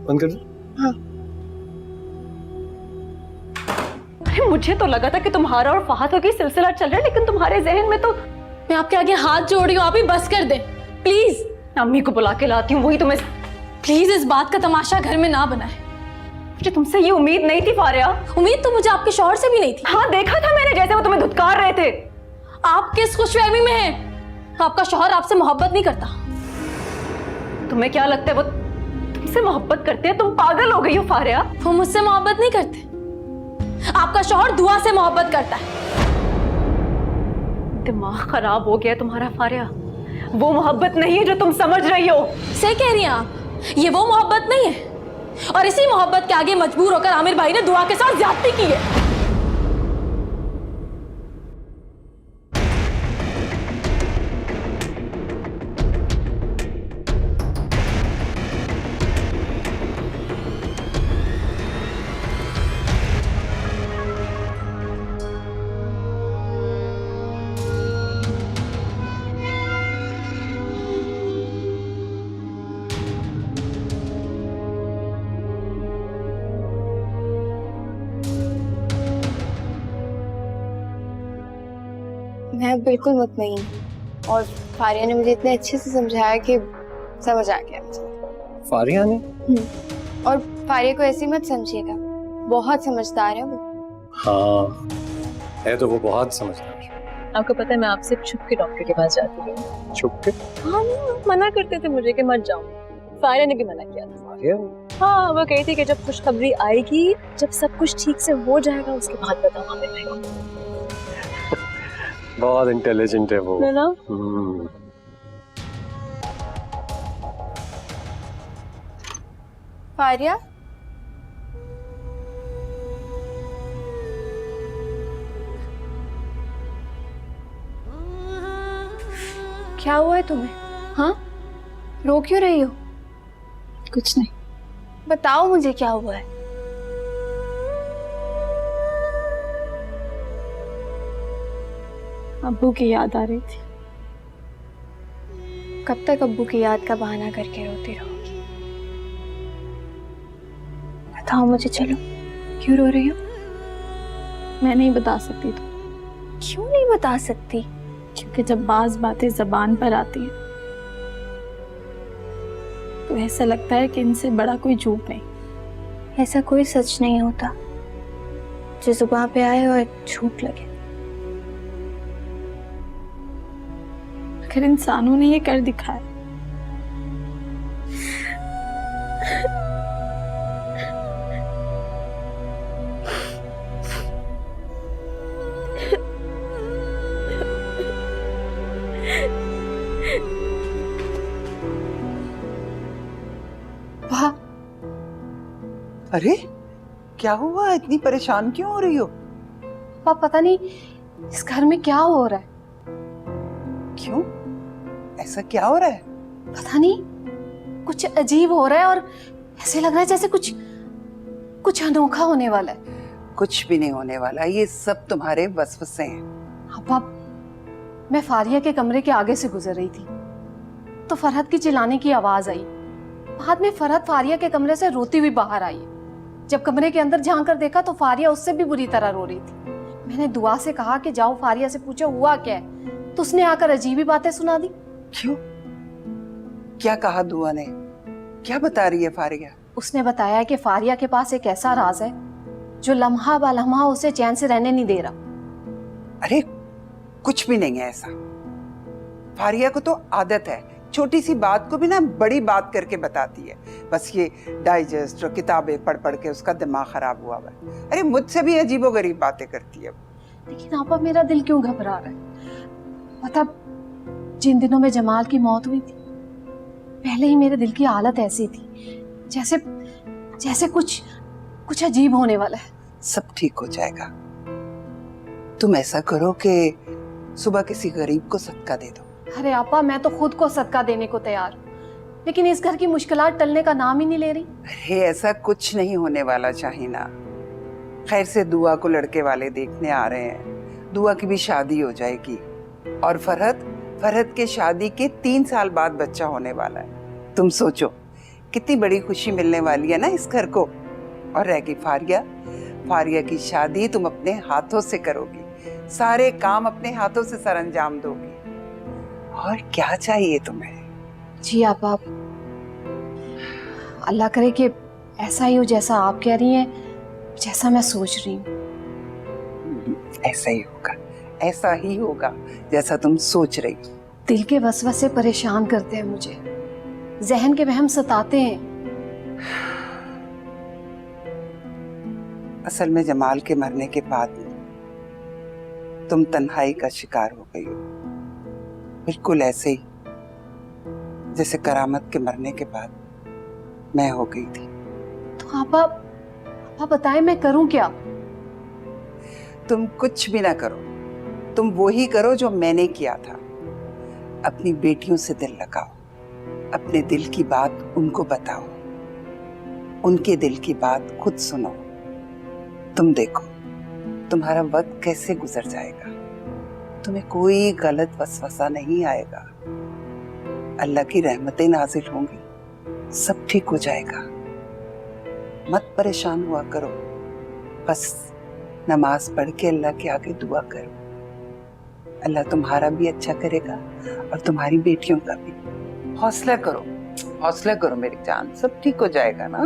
बंद कर दो। हाँ। अरे मुझे तो लगा था कि तुम्हारा और फहद का कोई सिलसिला चल रहा है, लेकिन तुम्हारे जहन में तो। मैं आपके आगे हाथ जोड़ रही हूँ, आप ही बस कर दें प्लीज। अम्मी को बुला के लाती हूँ, वही तुम्हें। प्लीज इस बात का तमाशा घर में ना बनाए। मुझे तुमसे ये उम्मीद नहीं थी फारिया। उम्मीद तो मुझे आपके शौहर से भी नहीं थी। हाँ देखा था मैंने, जैसे वो तुम्हें धुतकार रहे थे। आप किस खुशफहमी में हैं? आपका शौहर आपसे मोहब्बत नहीं करता। तुम्हें क्या लगता है वो तुमसे मोहब्बत करते हैं? तुम पागल हो गई हो फारिया। वो मुझसे मोहब्बत नहीं करते, आपका शौहर दुआ से मोहब्बत करता है। दिमाग खराब हो गया तुम्हारा फारिया। वो मोहब्बत नहीं है जो तुम समझ रही हो। सही कह रही हैं आप, ये वो मोहब्बत नहीं है। और इसी मोहब्बत के आगे मजबूर होकर आमिर भाई ने दुआ के साथ ज्यादती की है। मैं बिल्कुल मुतमईन हूँ और फारिया ने मुझे इतने अच्छे से समझाया कि समझ आ गया मुझे। फारिया ने? और फारिया को ऐसी मत समझिएगा, बहुत समझदार है वो। हाँ है तो वो बहुत समझदार। आपको पता है मैं आपसे छुप के डॉक्टर के पास जाती हूँ। छुप के? हाँ मना करते थे मुझे कि मत जाऊँ। फारिया ने भी मना किया था। फारिया? हाँ वो कही थी कि जब खुशखबरी आएगी, जब सब कुछ ठीक से हो जाएगा, उसके बाद बताऊँ आमिर भाई को। बहुत इंटेलिजेंट है वो, है ना? फारिया क्या हुआ है तुम्हें? हाँ रो क्यों रही हो? कुछ नहीं। बताओ मुझे क्या हुआ है। अब्बू की याद आ रही थी। कब तक अब्बू की याद का बहाना करके रोती रहोगी? बताओ मुझे, चलो क्यों रो रही हो? मैं नहीं बता सकती। तो क्यों नहीं बता सकती? क्योंकि जब बाज बातें जबान पर आती हैं तो ऐसा लगता है कि इनसे बड़ा कोई झूठ नहीं। ऐसा कोई सच नहीं होता जो जुबान पे आए और झूठ लगे। आखिर इंसानों ने ये कर दिखाया। वाह, अरे क्या हुआ, इतनी परेशान क्यों हो रही हो? पापा पता नहीं इस घर में क्या हो रहा है। क्यों, ऐसा क्या हो रहा है? पता नहीं कुछ अजीब हो रहा है और ऐसे लग रहा है जैसे कुछ अनोखा होने वाला है। कुछ भी नहीं होने वाला, ये सब तुम्हारे वसवसे हैं। पापा मैं फारिया के कमरे के आगे से गुजर रही थी तो फरहत की चिल्लाने की आवाज आई। बाद में फरहत फारिया के कमरे से रोती हुई बाहर आई। जब कमरे के अंदर झांक कर देखा तो फारिया उससे भी बुरी तरह रो रही थी। मैंने दुआ से कहा कि जाओ फारिया से पूछो हुआ क्या है, तो उसने आकर अजीब ही बातें सुना दी। क्यों, क्या कहा दुआ ने? क्या बता रही है फारिया? उसने बताया कि फारिया के पास एक ऐसा राज है जो लम्हा बा लम्हा उसे चैन से रहने नहीं दे रहा। अरे कुछ भी नहीं है ऐसा। फारिया को तो आदत है छोटी सी बात को भी ना बड़ी बात करके बताती है। बस ये डाइजेस्ट और किताबें पढ़ पढ़ के उसका दिमाग खराब हुआ है। अरे मुझसे भी अजीबोगरीब बातें करती है। लेकिन आपा मेरा दिल क्यों घबरा रहा है? मतलब जिन दिनों में जमाल की मौत हुई थी पहले ही मेरे दिल की हालत ऐसी थी जैसे कुछ अजीब होने वाला है। सब ठीक हो जाएगा। तुम ऐसा करो कि सुबह किसी गरीब को सदका दे दो। अरे आपा मैं तो खुद को सदका देने को तैयार, लेकिन इस घर की मुश्किलात टलने का नाम ही नहीं ले रही। अरे ऐसा कुछ नहीं होने वाला शाहीना। खैर से दुआ को लड़के वाले देखने आ रहे हैं, दुआ की भी शादी हो जाएगी और फरहत के शादी के 3 साल बाद बच्चा होने वाला है। तुम सोचो कितनी बड़ी खुशी मिलने वाली है ना इस घर को। और रहेगी फारिया की शादी तुम अपने हाथों से करोगी, सारे काम अपने हाथों से सरअंजाम दोगी। और क्या चाहिए तुम्हें? जी आप अल्लाह करे कि ऐसा ही हो जैसा आप कह रही हैं, जैसा मैं सोच रही हूँ। ऐसा ही होगा, ऐसा ही होगा जैसा तुम सोच रही हो। दिल के वसवसे परेशान करते हैं मुझे, जहन के वहम सताते हैं। असल में जमाल के मरने के बाद तुम तन्हाई का शिकार हो गई हो, बिल्कुल ऐसे ही जैसे करामत के मरने के बाद मैं हो गई थी। तो आप बताएं मैं करूं क्या? तुम कुछ भी ना करो, तुम वो ही करो जो मैंने किया था। अपनी बेटियों से दिल लगाओ, अपने दिल की बात उनको बताओ, उनके दिल की बात खुद सुनो। तुम देखो तुम्हारा वक्त कैसे गुजर जाएगा, तुम्हें कोई गलत वसवसा नहीं आएगा, अल्लाह की रहमतें नाजिल होंगी, सब ठीक हो जाएगा। मत परेशान हुआ करो, बस नमाज पढ़ के अल्लाह के आगे दुआ करो। अल्लाह तुम्हारा भी अच्छा करेगा और तुम्हारी बेटियों का भी। हौसला करो, हौसला करो मेरी जान, सब ठीक हो जाएगा ना,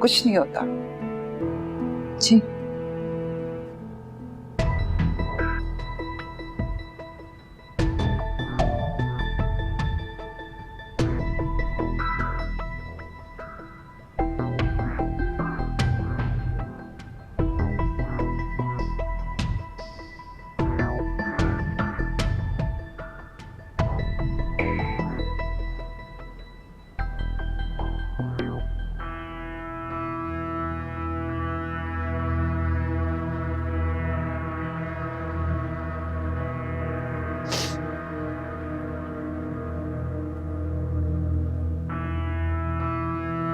कुछ नहीं होता। जी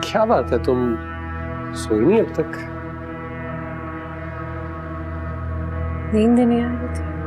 क्या बात है, तुम सोई नहीं अब तक? नींद नहीं आ रही थी।